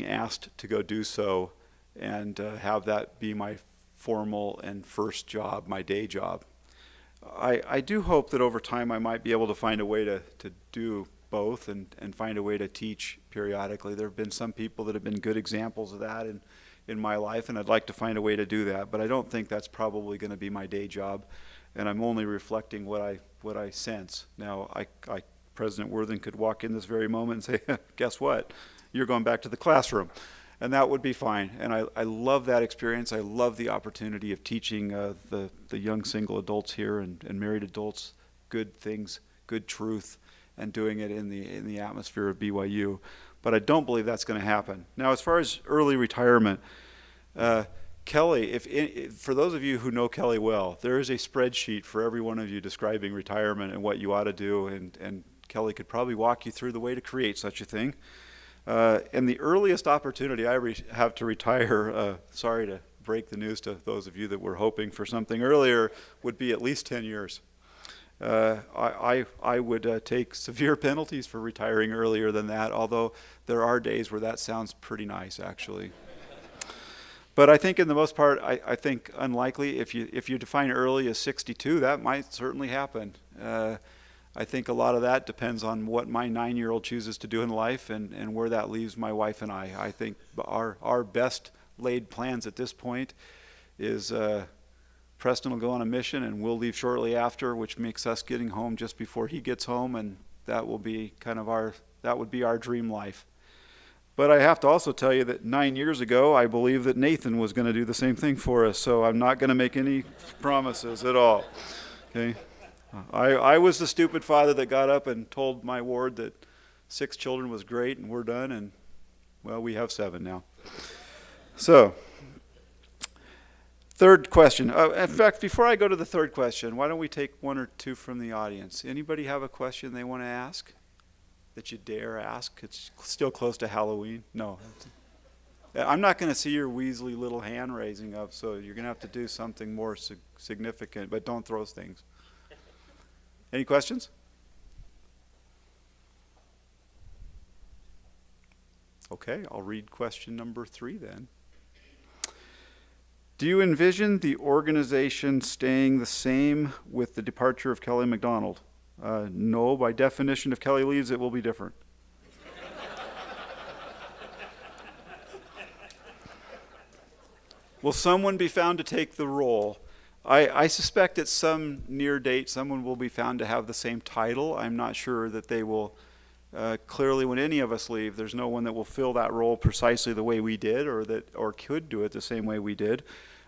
D: asked to go do so and have that be my formal and first job, my day job. I do hope that over time I might be able to find a way to do both and find a way to teach periodically. There have been some people that have been good examples of that in my life, and I'd like to find a way to do that, but I don't think that's probably going to be my day job, and I'm only reflecting what I sense. Now, President Worthen could walk in this very moment and say, guess what? You're going back to the classroom. And that would be fine. And I love that experience. I love the opportunity of teaching the young single adults here and married adults good things, good truth, and doing it in the atmosphere of BYU. But I don't believe that's going to happen. Now, as far as early retirement, Kelly, for those of you who know Kelly well, there is a spreadsheet for every one of you describing retirement and what you ought to do, and Kelly could probably walk you through the way to create such a thing. And the earliest opportunity I have to retire, sorry to break the news to those of you that were hoping for something earlier, would be at least 10 years. I would take severe penalties for retiring earlier than that, although there are days where that sounds pretty nice, actually. But I think in the most part, I think unlikely. If you define early as 62, that might certainly happen. I think a lot of that depends on what my 9-year-old chooses to do in life and where that leaves my wife and I. I think our best laid plans at this point is Preston will go on a mission and we'll leave shortly after, which makes us getting home just before he gets home, and that will be that would be our dream life. But I have to also tell you that 9 years ago, I believe that Nathan was going to do the same thing for us, so I'm not going to make any promises at all. Okay. I was the stupid father that got up and told my ward that 6 children was great and we're done, and well, we have 7 now. So, third question. In fact, before I go to the third question, why don't we take one or two from the audience? Anybody have a question they want to ask that you dare ask? It's still close to Halloween. No. I'm not going to see your Weasley little hand raising up, so you're going to have to do something more significant, but don't throw things. Any questions? Okay, I'll read question number 3 then. Do you envision the organization staying the same with the departure of Kelly McDonald? No, by definition, if Kelly leaves, it will be different. Will someone be found to take the role? I suspect at some near date, someone will be found to have the same title. I'm not sure that they will. Clearly, when any of us leave, there's no one that will fill that role precisely the way we did, or could do it the same way we did.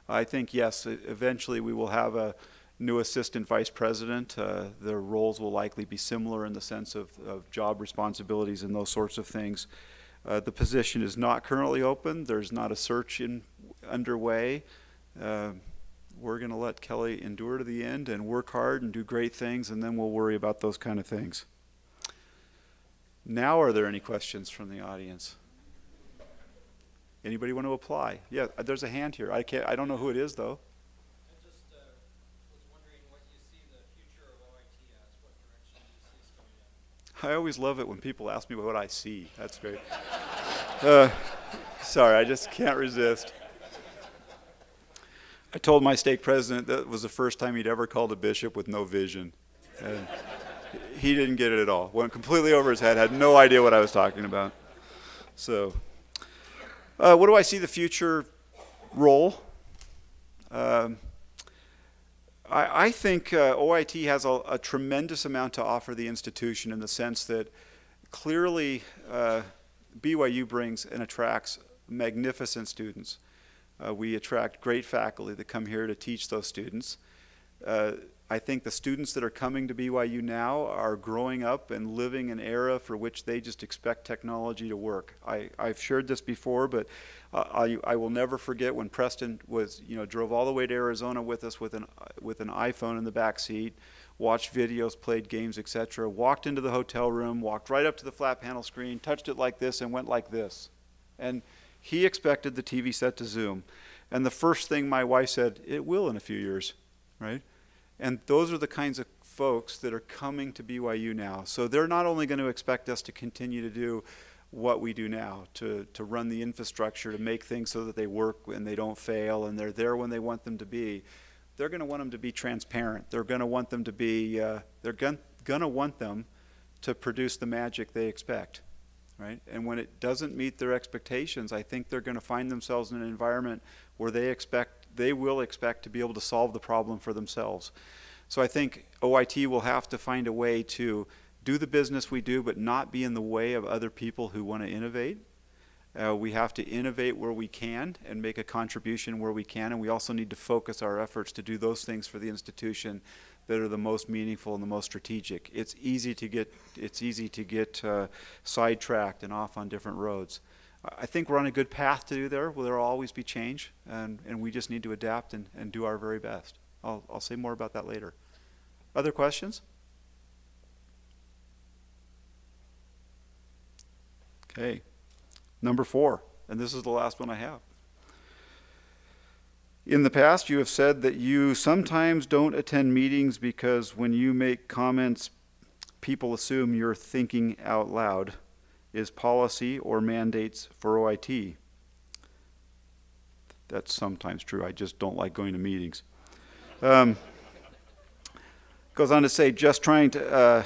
D: I think, yes, eventually we will have a new assistant vice president. Their roles will likely be similar in the sense of job responsibilities and those sorts of things. The position is not currently open. There's not a search underway. We're going to let Kelly endure to the end and work hard and do great things, and then we'll worry about those kind of things. Now, are there any questions from the audience? Anybody want to apply? Yeah, there's a hand here. I don't know who it is, though.
E: I just was wondering what you see the future of OIT as. What direction do you see us going in?
D: I always love it when people ask me what I see. That's great. Sorry, I just can't resist. I told my stake president that was the first time he'd ever called a bishop with no vision. And he didn't get it at all. Went completely over his head, had no idea what I was talking about. So, what do I see the future role? I think OIT has a tremendous amount to offer the institution in the sense that clearly BYU brings and attracts magnificent students. We attract great faculty that come here to teach those students. I think the students that are coming to BYU now are growing up and living an era for which they just expect technology to work. I've shared this before, but I will never forget when Preston drove all the way to Arizona with us with an iPhone in the back seat, watched videos, played games, etc. Walked into the hotel room, walked right up to the flat panel screen, touched it like this, and went like this. And he expected the TV set to zoom. And the first thing my wife said, it will in a few years, right? And those are the kinds of folks that are coming to BYU now. So they're not only going to expect us to continue to do what we do now, to run the infrastructure, to make things so that they work and they don't fail and they're there when they want them to be. They're going to want them to be transparent. They're going to want them to be, they're going to want them to produce the magic they expect, right? And when it doesn't meet their expectations, I think they're going to find themselves in an environment where they will expect to be able to solve the problem for themselves. So I think OIT will have to find a way to do the business we do, but not be in the way of other people who want to innovate. We have to innovate where we can and make a contribution where we can, and we also need to focus our efforts to do those things for the institution that are the most meaningful and the most strategic. It's easy to get sidetracked and off on different roads. I think we're on a good path to do there. Well, there will always be change, and we just need to adapt and do our very best. I'll say more about that later. Other questions? Okay. Number 4, and this is the last one I have. In the past, you have said that you sometimes don't attend meetings because when you make comments, people assume you're thinking out loud. Is policy or mandates for OIT? That's sometimes true. I just don't like going to meetings. Goes on to say, just trying to,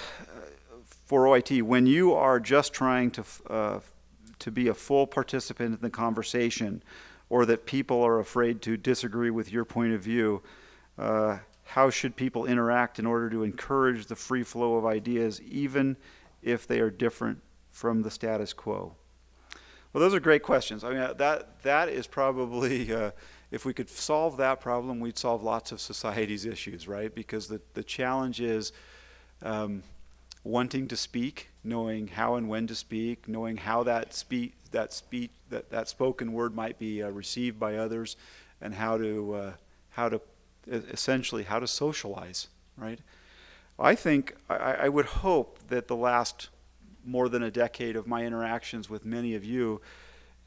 D: for OIT, when you are just trying to be a full participant in the conversation, or that people are afraid to disagree with your point of view, how should people interact in order to encourage the free flow of ideas, even if they are different from the status quo? Well, those are great questions. I mean, that is probably, if we could solve that problem, we'd solve lots of society's issues, right? Because the challenge is wanting to speak, knowing how and when to speak, knowing how that spoken word might be received by others, and how to socialize, right? I think I would hope that the last more than a decade of my interactions with many of you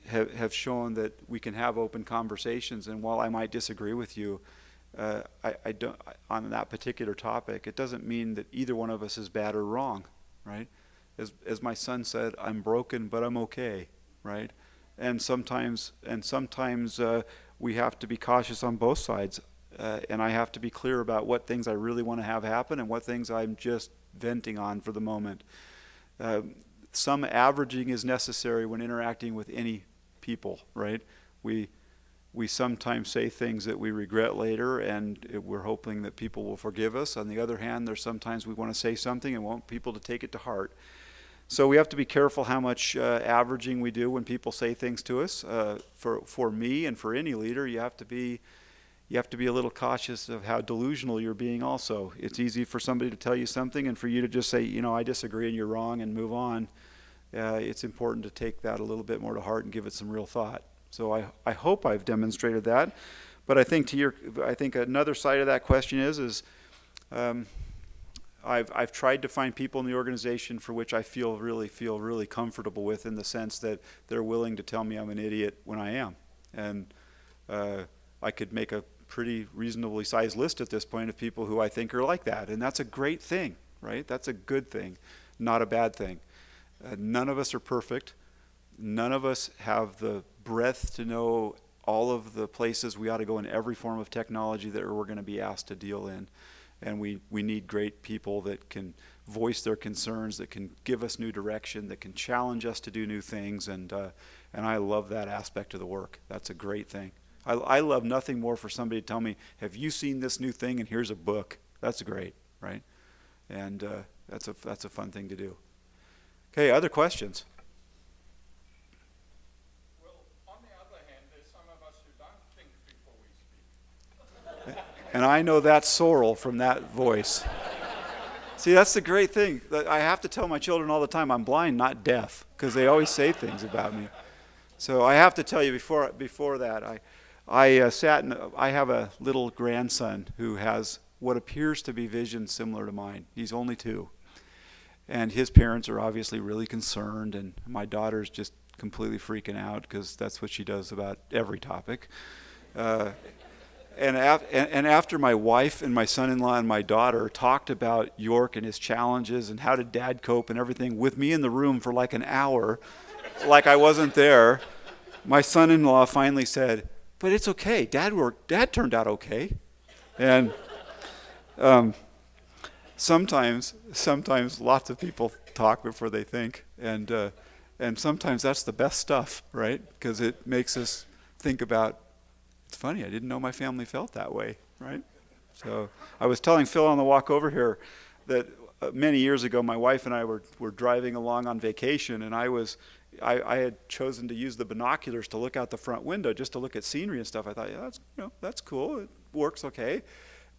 D: have shown that we can have open conversations, and while I might disagree with you I don't, on that particular topic, it doesn't mean that either one of us is bad or wrong, right? As my son said, I'm broken, but I'm okay, right? And sometimes we have to be cautious on both sides, and I have to be clear about what things I really want to have happen and what things I'm just venting on for the moment. Some averaging is necessary when interacting with any people, right? We sometimes say things that we regret later, and we're hoping that people will forgive us. On the other hand, there's sometimes we want to say something and want people to take it to heart. So we have to be careful how much averaging we do when people say things to us. For me and for any leader, you have to be a little cautious of how delusional you're being also. It's easy for somebody to tell you something and for you to just say, I disagree and you're wrong, and move on. It's important to take that a little bit more to heart and give it some real thought. So I hope I've demonstrated that. But I think another side of that question is I I've tried to find people in the organization for which I feel really comfortable with, in the sense that they're willing to tell me I'm an idiot when I am. And I could make a pretty reasonably sized list at this point of people who I think are like that, and that's a great thing, right? That's a good thing, not a bad thing. None of us are perfect. None of us have the breadth to know all of the places we ought to go in every form of technology that we're going to be asked to deal in. And we need great people that can voice their concerns, that can give us new direction, that can challenge us to do new things, and I love that aspect of the work. That's a great thing. I love nothing more for somebody to tell me, have you seen this new thing, and here's a book. That's great, right? And that's a fun thing to do. Okay, other questions?
E: Well, on the other hand, there's some of us who don't think before we speak.
D: And I know that's Sorrel from that voice. See, that's the great thing. I have to tell my children all the time, I'm blind, not deaf, because they always say things about me. So I have to tell you before that, I have a little grandson who has what appears to be vision similar to mine. He's only 2. And his parents are obviously really concerned, and my daughter's just completely freaking out because that's what she does about every topic. And after my wife and my son-in-law and my daughter talked about York and his challenges and how did Dad cope and everything with me in the room for like an hour, like I wasn't there, my son-in-law finally said, "But it's okay. Dad turned out okay." And sometimes lots of people talk before they think, and sometimes that's the best stuff, right? Because it makes us think about, it's funny, I didn't know my family felt that way, right? So I was telling Phil on the walk over here that many years ago, my wife and I were driving along on vacation, and I had chosen to use the binoculars to look out the front window just to look at scenery and stuff. I thought, yeah, that's cool. It works okay.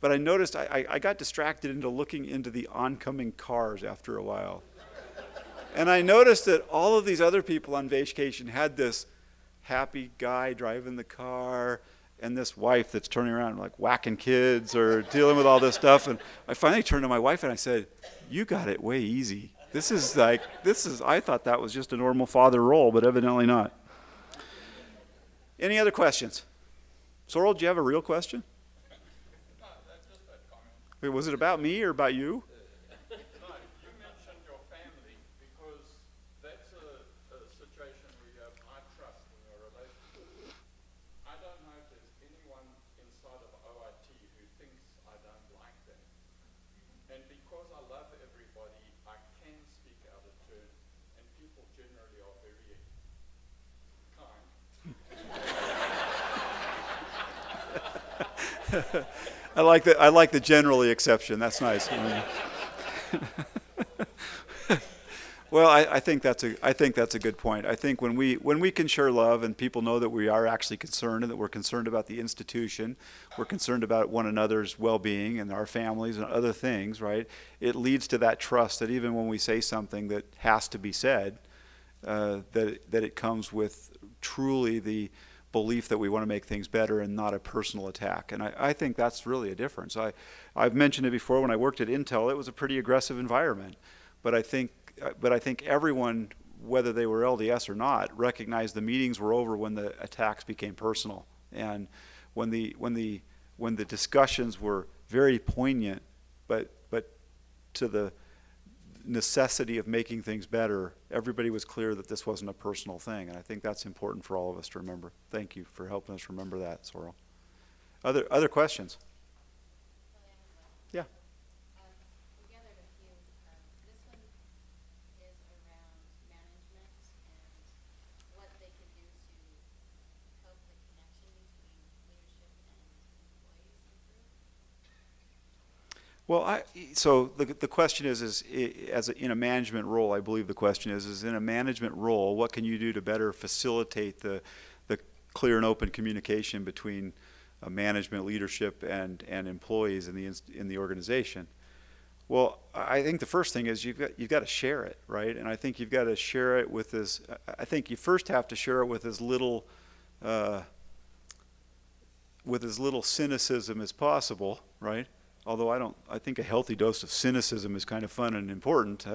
D: But I noticed I got distracted into looking into the oncoming cars after a while. And I noticed that all of these other people on vacation had this happy guy driving the car and this wife that's turning around like whacking kids or dealing with all this stuff. And I finally turned to my wife and I said, "You got it way easy. I thought that was just a normal father role, but evidently not." Any other questions? Sorrel, do you have a real question?
E: No, that's just that comment.
D: Wait, was it about me or about you?
E: No, you mentioned your family because that's a situation where you have high trust in your relationship. I don't know if there's anyone inside of OIT who thinks I don't like them. And because I love everybody, I can speak out of turn, and people generally are very kind.
D: I like the generally exception. That's nice. Well, I think that's a good point. I think when we can share love and people know that we are actually concerned and that we're concerned about the institution, we're concerned about one another's well-being and our families and other things, right? It leads to that trust that even when we say something that has to be said, that it comes with truly the belief that we want to make things better and not a personal attack. And I think that's really a difference. I've mentioned it before. When I worked at Intel, it was a pretty aggressive environment, but I think everyone, whether they were LDS or not, recognized the meetings were over when the attacks became personal, and when the discussions were very poignant, but to the necessity of making things better, everybody was clear that this wasn't a personal thing, and I think that's important for all of us to remember. Thank you for helping us remember that, Sorrel. Other questions? Yeah.
F: We gathered a few. This one is around management and what they can do to help the connection between leadership and employees improve.
D: Well, so the question is in a management role, I believe the question is in a management role, what can you do to better facilitate the clear and open communication between management, leadership, and employees in the organization? Well, I think the first thing is you've got to share it, right? And I think you've got to share it with I think you first have to share it with as little cynicism as possible, right? although I think a healthy dose of cynicism is kind of fun and important.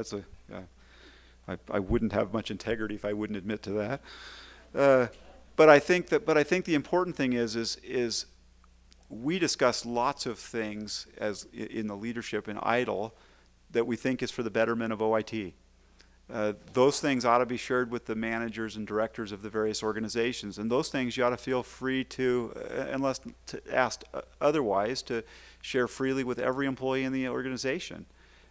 D: I wouldn't have much integrity if I wouldn't admit to that. But I think the important thing is we discuss lots of things as in the leadership in IDLE that we think is for the betterment of OIT. Those things ought to be shared with the managers and directors of the various organizations, and those things you ought to feel free to, unless asked otherwise, to share freely with every employee in the organization.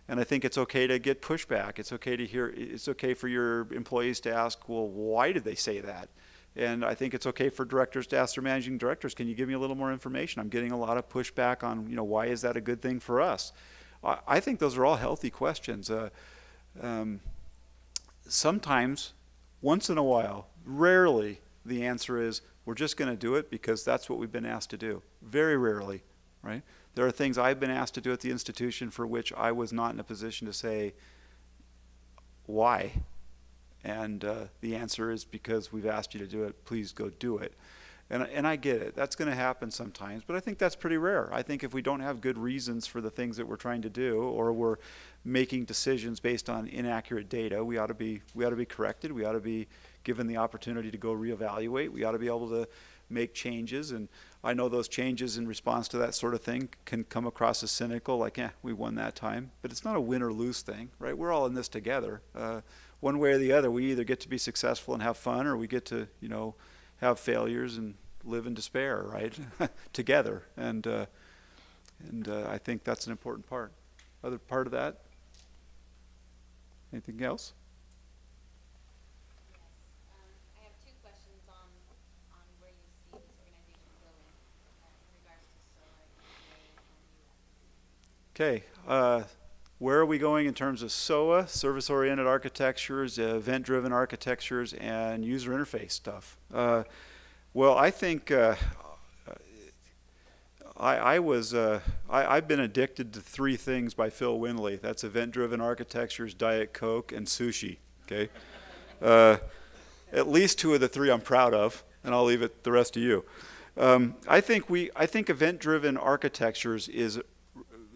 D: And I think it's okay to get pushback. It's okay to hear. It's okay for your employees to ask, well, why did they say that? And I think it's okay for directors to ask their managing directors, can you give me a little more information? I'm getting a lot of pushback on, why is that a good thing for us? I think those are all healthy questions. Sometimes, once in a while, rarely, the answer is, we're just going to do it because that's what we've been asked to do. Very rarely, right? There are things I've been asked to do at the institution for which I was not in a position to say, why? And the answer is because we've asked you to do it, please go do it. And I get it. That's going to happen sometimes, but I think that's pretty rare. I think if we don't have good reasons for the things that we're trying to do, or we're making decisions based on inaccurate data, we ought to be corrected. We ought to be given the opportunity to go reevaluate. We ought to be able to make changes. And I know those changes in response to that sort of thing can come across as cynical, like, we won that time. But it's not a win or lose thing, right? We're all in this together. One way or the other, we either get to be successful and have fun, or we get to, have failures and live in despair, right? Together. And I think that's an important part. Other part of that? Anything else?
F: Yes. I have two questions on where you see this organization going in regards to SOA, EPA, and UX.
D: Okay. Where are we going in terms of SOA, service-oriented architectures, event-driven architectures, and user interface stuff? Well, I think I've been addicted to three things by Phil Windley. That's event-driven architectures, Diet Coke, and sushi. Okay, at least two of the three I'm proud of, and I'll leave it the rest to you. I think event-driven architectures is.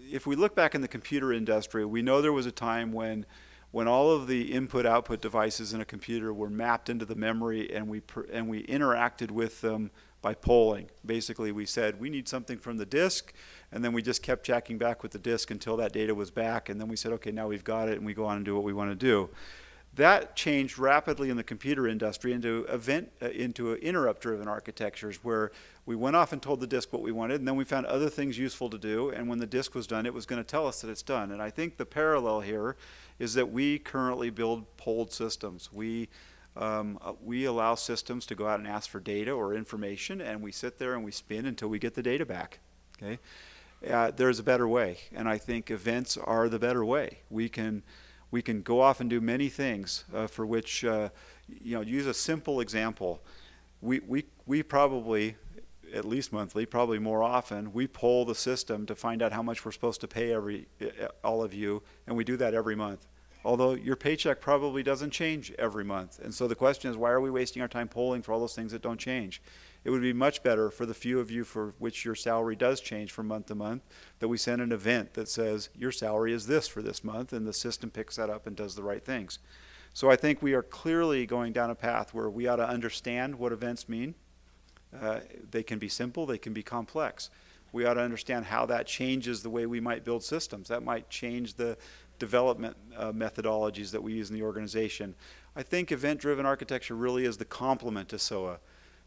D: If we look back in the computer industry, we know there was a time when all of the input-output devices in a computer were mapped into the memory, and we interacted with them by polling. Basically, we said, we need something from the disk, and then we just kept checking back with the disk until that data was back, and then we said, okay, now we've got it, and we go on and do what we want to do. That changed rapidly in the computer industry into interrupt-driven architectures, where we went off and told the disk what we wanted, and then we found other things useful to do, and when the disk was done, it was going to tell us that it's done. And I think the parallel here is that we currently build polled systems. We allow systems to go out and ask for data or information, and we sit there and we spin until we get the data back. Okay, there's a better way, and I think events are the better way. We can go off and do many things for which, use a simple example. We probably, at least monthly, probably more often, we poll the system to find out how much we're supposed to pay all of you, and we do that every month. Although your paycheck probably doesn't change every month. And so the question is, why are we wasting our time polling for all those things that don't change? It would be much better for the few of you for which your salary does change from month to month that we send an event that says your salary is this for this month, and the system picks that up and does the right things. So I think we are clearly going down a path where we ought to understand what events mean. They can be simple, they can be complex. We ought to understand how that changes the way we might build systems. That might change the development methodologies that we use in the organization. I think event-driven architecture really is the complement to SOA.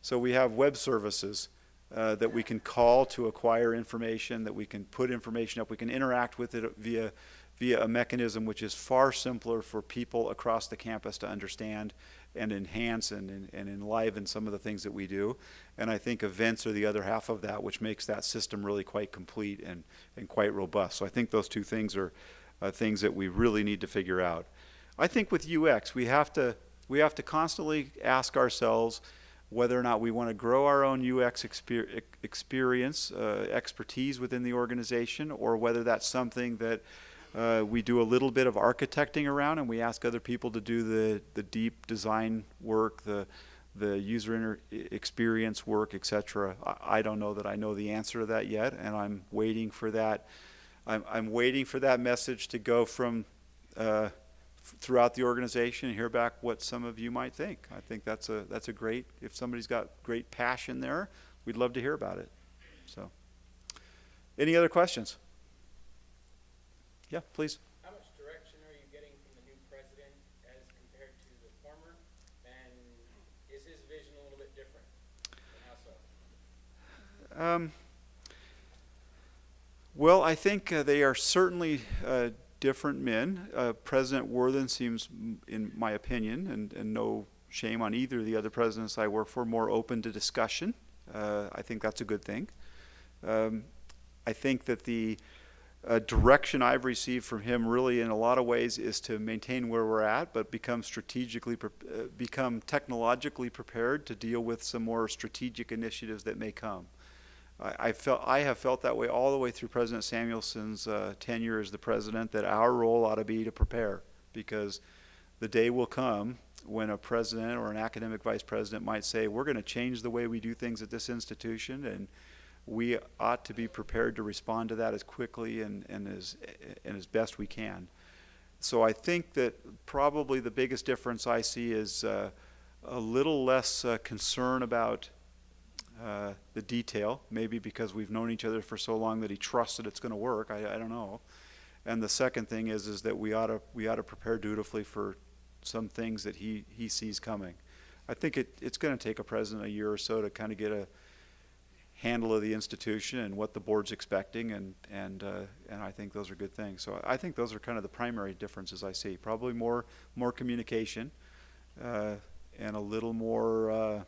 D: So we have web services that we can call to acquire information, that we can put information up, we can interact with it via a mechanism which is far simpler for people across the campus to understand and enhance and enliven some of the things that we do. And I think events are the other half of that, which makes that system really quite complete and quite robust. So I think those two things are things that we really need to figure out. I think with UX, we have to constantly ask ourselves whether or not we want to grow our own UX experience, expertise within the organization, or whether that's something that we do a little bit of architecting around and we ask other people to do the deep design work, the user experience work, etc. I don't know that I know the answer to that yet, and I'm waiting for that I'm waiting for that message to go from throughout the organization and hear back what some of you might think. I think that's a great, if somebody's got great passion there, we'd love to hear about it. So, any other questions? Yeah, please.
G: How much direction are you getting from the new president as compared to the former? And is his vision a little bit different? And how so?
D: Well, I think they are certainly different men. President Worthen seems, in my opinion, and no shame on either of the other presidents I work for, more open to discussion. I think that's a good thing. I think that the direction I've received from him really in a lot of ways is to maintain where we're at, but become technologically prepared to deal with some more strategic initiatives that may come. I have felt that way all the way through President Samuelson's tenure as the president, that our role ought to be to prepare, because the day will come when a president or an academic vice president might say, we're going to change the way we do things at this institution, and we ought to be prepared to respond to that as quickly and as best we can. So I think that probably the biggest difference I see is a little less concern about the detail, maybe because we've known each other for so long that he trusts that it's going to work. I don't know. And the second thing is that we ought to prepare dutifully for some things that he sees coming. I think it's going to take a president a year or so to kind of get a handle of the institution and what the board's expecting, and I think those are good things. So I think those are kind of the primary differences I see. Probably more communication, and a little more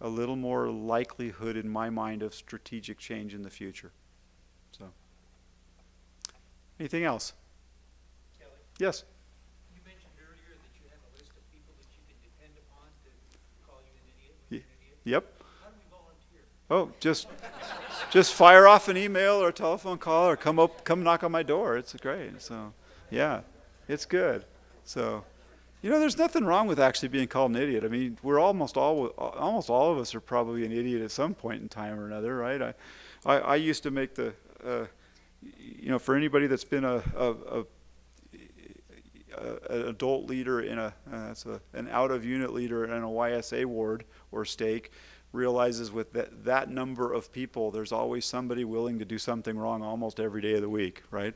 D: likelihood in my mind of strategic change in the future. So, anything else?
G: Kelly,
D: Yes.
G: you mentioned earlier that you have a list of people that you can depend upon to call you an idiot when you're an idiot.
D: Yep.
G: How do we volunteer?
D: Oh, just fire off an email or a telephone call or come knock on my door. It's great. So, yeah, it's good. So, there's nothing wrong with actually being called an idiot. I mean, we're almost all of us are probably an idiot at some point in time or another, right? I used to make the, for anybody that's been an adult leader in an out of unit leader in a YSA ward or stake, realizes with that number of people, there's always somebody willing to do something wrong almost every day of the week, right?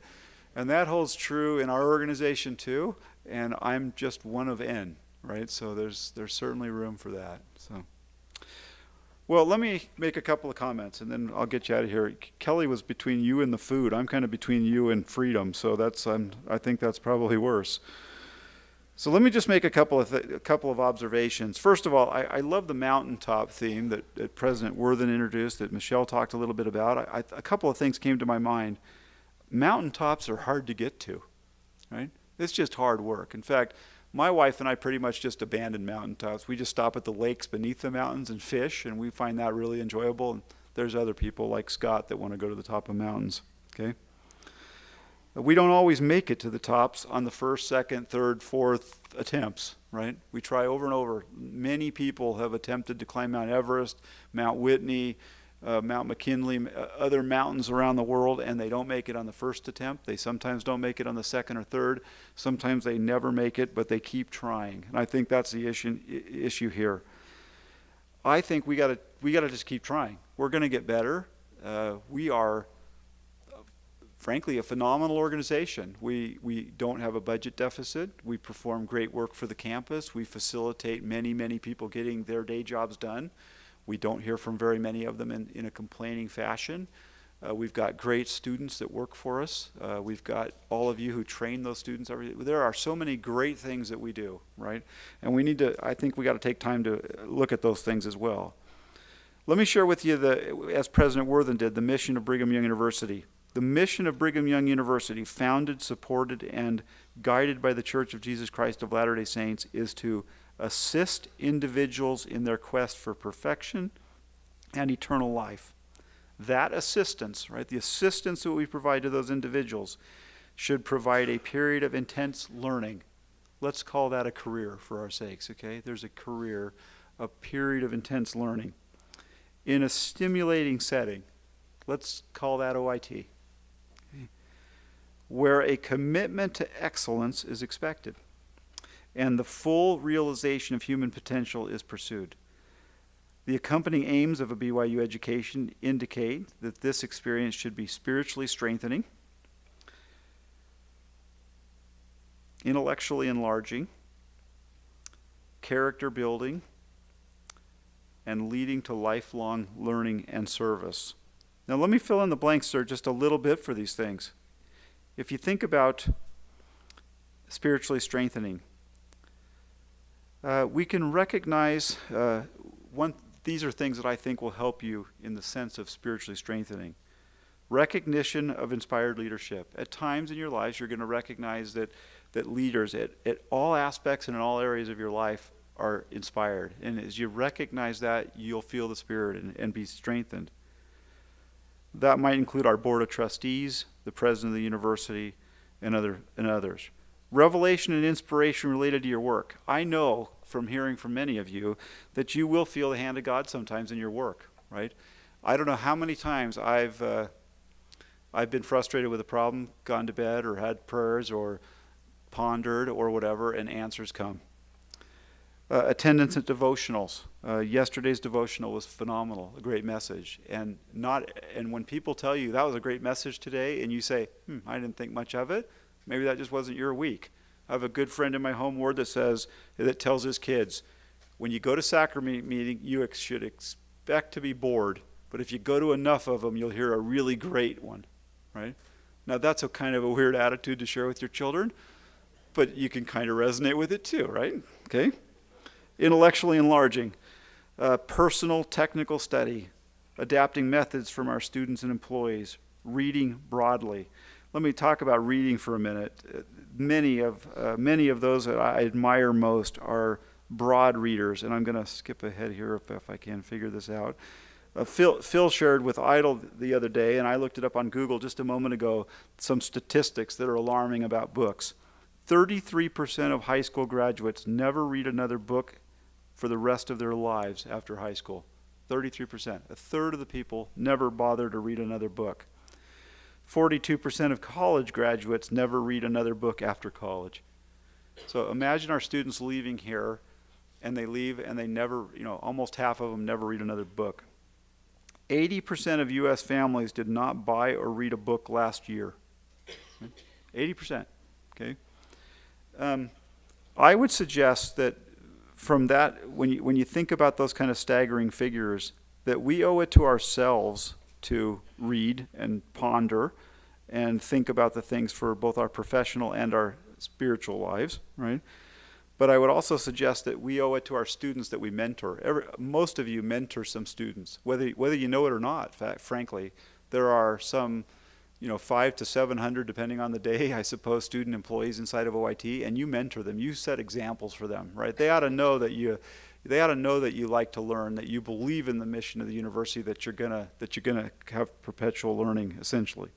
D: And that holds true in our organization too, and I'm just one of N, right? So there's certainly room for that. So, well, let me make a couple of comments, and then I'll get you out of here. Kelly was between you and the food. I'm kind of between you and freedom, so I think that's probably worse. So let me just make a couple of observations. First of all, I love the mountaintop theme that President Worthen introduced, that Michelle talked a little bit about. A couple of things came to my mind. Mountaintops are hard to get to, right? It's just hard work. In fact, my wife and I pretty much just abandoned mountaintops. We just stop at the lakes beneath the mountains and fish, and we find that really enjoyable. And there's other people like Scott that want to go to the top of mountains, okay? We don't always make it to the tops on the first, second, third, fourth attempts, right? We try over and over. Many people have attempted to climb Mount Everest, Mount Whitney, Mount McKinley, other mountains around the world, and they don't make it on the first attempt. They sometimes don't make it on the second or third. Sometimes they never make it, but they keep trying. And I think that's the issue here. I think we got to just keep trying. We're going to get better. We are, frankly, a phenomenal organization. We don't have a budget deficit. We perform great work for the campus. We facilitate many, many people getting their day jobs done. We don't hear from very many of them in a complaining fashion. We've got great students that work for us. We've got all of you who train those students. There are so many great things that we do, right? And I think we got to take time to look at those things as well. Let me share with you, as President Worthen did, the mission of Brigham Young University. The mission of Brigham Young University, founded, supported, and guided by the Church of Jesus Christ of Latter-day Saints, is to assist individuals in their quest for perfection and eternal life. That assistance, right, the assistance that we provide to those individuals should provide a period of intense learning. Let's call that a career for our sakes, okay? There's a career, a period of intense learning in a stimulating setting. Let's call that OIT. Okay? where a commitment to excellence is expected and the full realization of human potential is pursued. The accompanying aims of a BYU education indicate that this experience should be spiritually strengthening, intellectually enlarging, character building, and leading to lifelong learning and service. Now let me fill in the blanks there just a little bit for these things. If you think about spiritually strengthening, we can recognize these are things that I think will help you in the sense of spiritually strengthening. Recognition of inspired leadership. At times in your lives, you're going to recognize that leaders at all aspects and in all areas of your life are inspired. And as you recognize that, you'll feel the Spirit and be strengthened. That might include our board of trustees, the president of the university, and others. Revelation and inspiration related to your work. I know from hearing from many of you that you will feel the hand of God sometimes in your work, right? I don't know how many times I've been frustrated with a problem, gone to bed, or had prayers, or pondered, or whatever, and answers come. Attendance at devotionals. Yesterday's devotional was phenomenal, a great message. And when people tell you that was a great message today, and you say, I didn't think much of it, maybe that just wasn't your week. I have a good friend in my home ward that tells his kids, when you go to sacrament meeting, you should expect to be bored, but if you go to enough of them, you'll hear a really great one, right? Now that's a kind of a weird attitude to share with your children, but you can kind of resonate with it too, right? Okay. Intellectually enlarging, personal technical study, adapting methods from our students and employees, reading broadly. Let me talk about reading for a minute. Many of those that I admire most are broad readers, and I'm going to skip ahead here if I can figure this out. Phil shared with Idle the other day, and I looked it up on Google just a moment ago, some statistics that are alarming about books. 33% of high school graduates never read another book for the rest of their lives after high school. 33%. A third of the people never bother to read another book. 42% of college graduates never read another book after college. So imagine our students leaving here, and they leave and they never, almost half of them never read another book. 80% of U.S. families did not buy or read a book last year. 80%, okay? I would suggest that from that, when you think about those kind of staggering figures, that we owe it to ourselves to read and ponder and think about the things for both our professional and our spiritual lives, right? But I would also suggest that we owe it to our students that we mentor. Most of you mentor some students, whether you know it or not. Frankly, there are some 500 to 700, depending on the day, I suppose, student employees inside of OIT, and you mentor them. You set examples for them, right? They ought to know that you like to learn, that you believe in the mission of the university, that you're gonna have perpetual learning, essentially.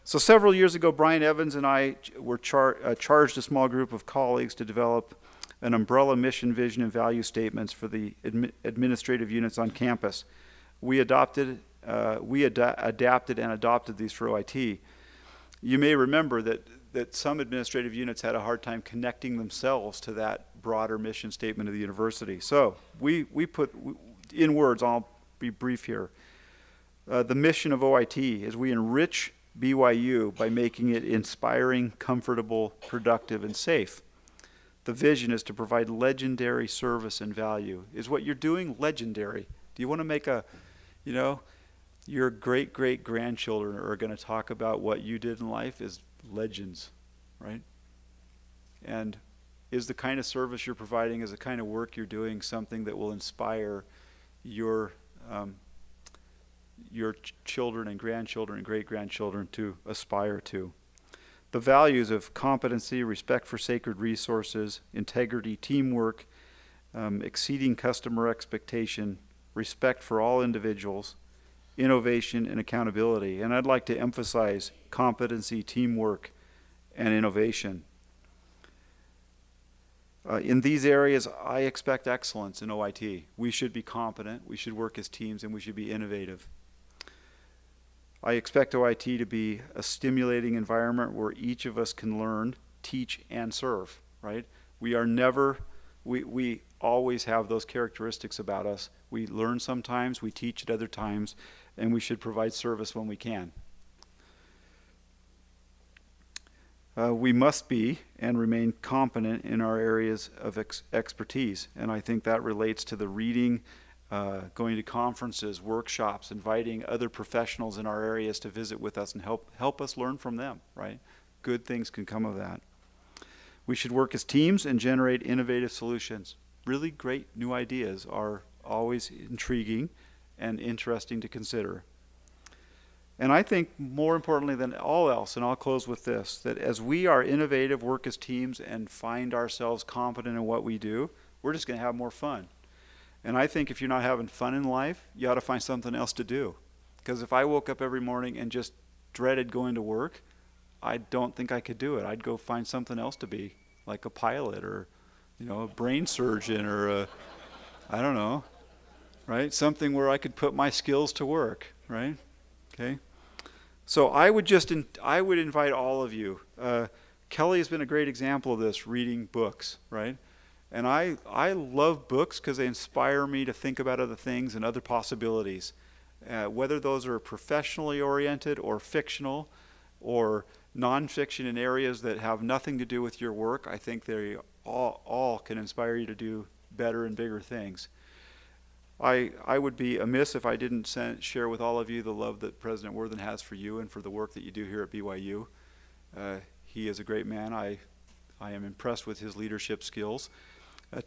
D: So several years ago, Brian Evans and I were charged a small group of colleagues to develop an umbrella mission, vision, and value statements for the administrative units on campus. We adapted and adopted these for OIT. You may remember that some administrative units had a hard time connecting themselves to that broader mission statement of the university. So we put in words, I'll be brief here. The mission of OIT is we enrich BYU by making it inspiring, comfortable, productive, and safe. The vision is to provide legendary service and value. Is what you're doing legendary? Do you want to make your great-great-grandchildren are going to talk about what you did in life as legends, right? And is the kind of service you're providing, is the kind of work you're doing something that will inspire your children and grandchildren and great-grandchildren to aspire to? The values of competency, respect for sacred resources, integrity, teamwork, exceeding customer expectation, respect for all individuals, innovation, and accountability. And I'd like to emphasize competency, teamwork, and innovation. In these areas, I expect excellence in OIT. We should be competent, we should work as teams, and we should be innovative. I expect OIT to be a stimulating environment where each of us can learn, teach, and serve, right? We are never, we always have those characteristics about us. We learn sometimes, we teach at other times, and we should provide service when we can. We must be and remain competent in our areas of expertise, and I think that relates to the reading, going to conferences, workshops, inviting other professionals in our areas to visit with us and help us learn from them, right? Good things can come of that. We should work as teams and generate innovative solutions. Really great new ideas are always intriguing and interesting to consider. And I think more importantly than all else, and I'll close with this, that as we are innovative, work as teams, and find ourselves competent in what we do, we're just going to have more fun. And I think if you're not having fun in life, you ought to find something else to do. Because if I woke up every morning and just dreaded going to work, I don't think I could do it. I'd go find something else to be, like a pilot or, a brain surgeon or I don't know, right? Something where I could put my skills to work, right? Okay. So I would invite all of you. Kelly has been a great example of this, reading books, right? And I love books because they inspire me to think about other things and other possibilities. Whether those are professionally oriented or fictional or nonfiction in areas that have nothing to do with your work, I think they all can inspire you to do better and bigger things. I would be amiss if I didn't share with all of you the love that President Worthen has for you and for the work that you do here at BYU. He is a great man. I am impressed with his leadership skills.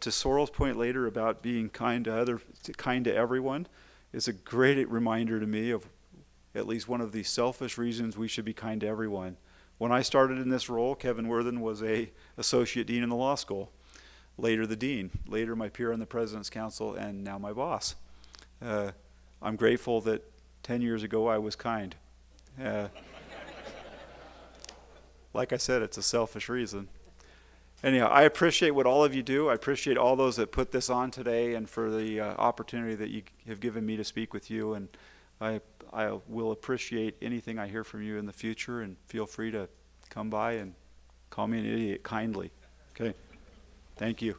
D: To Sorrel's point later about being kind to everyone is a great reminder to me of at least one of the selfish reasons we should be kind to everyone. When I started in this role, Kevin Worthen was a associate dean in the law school. Later the dean, later my peer on the President's Council, and now my boss. I'm grateful that 10 years ago I was kind. Like I said, it's a selfish reason. Anyhow, I appreciate what all of you do. I appreciate all those that put this on today and for the opportunity that you have given me to speak with you. And I will appreciate anything I hear from you in the future, and feel free to come by and call me an idiot kindly. Okay. Thank you.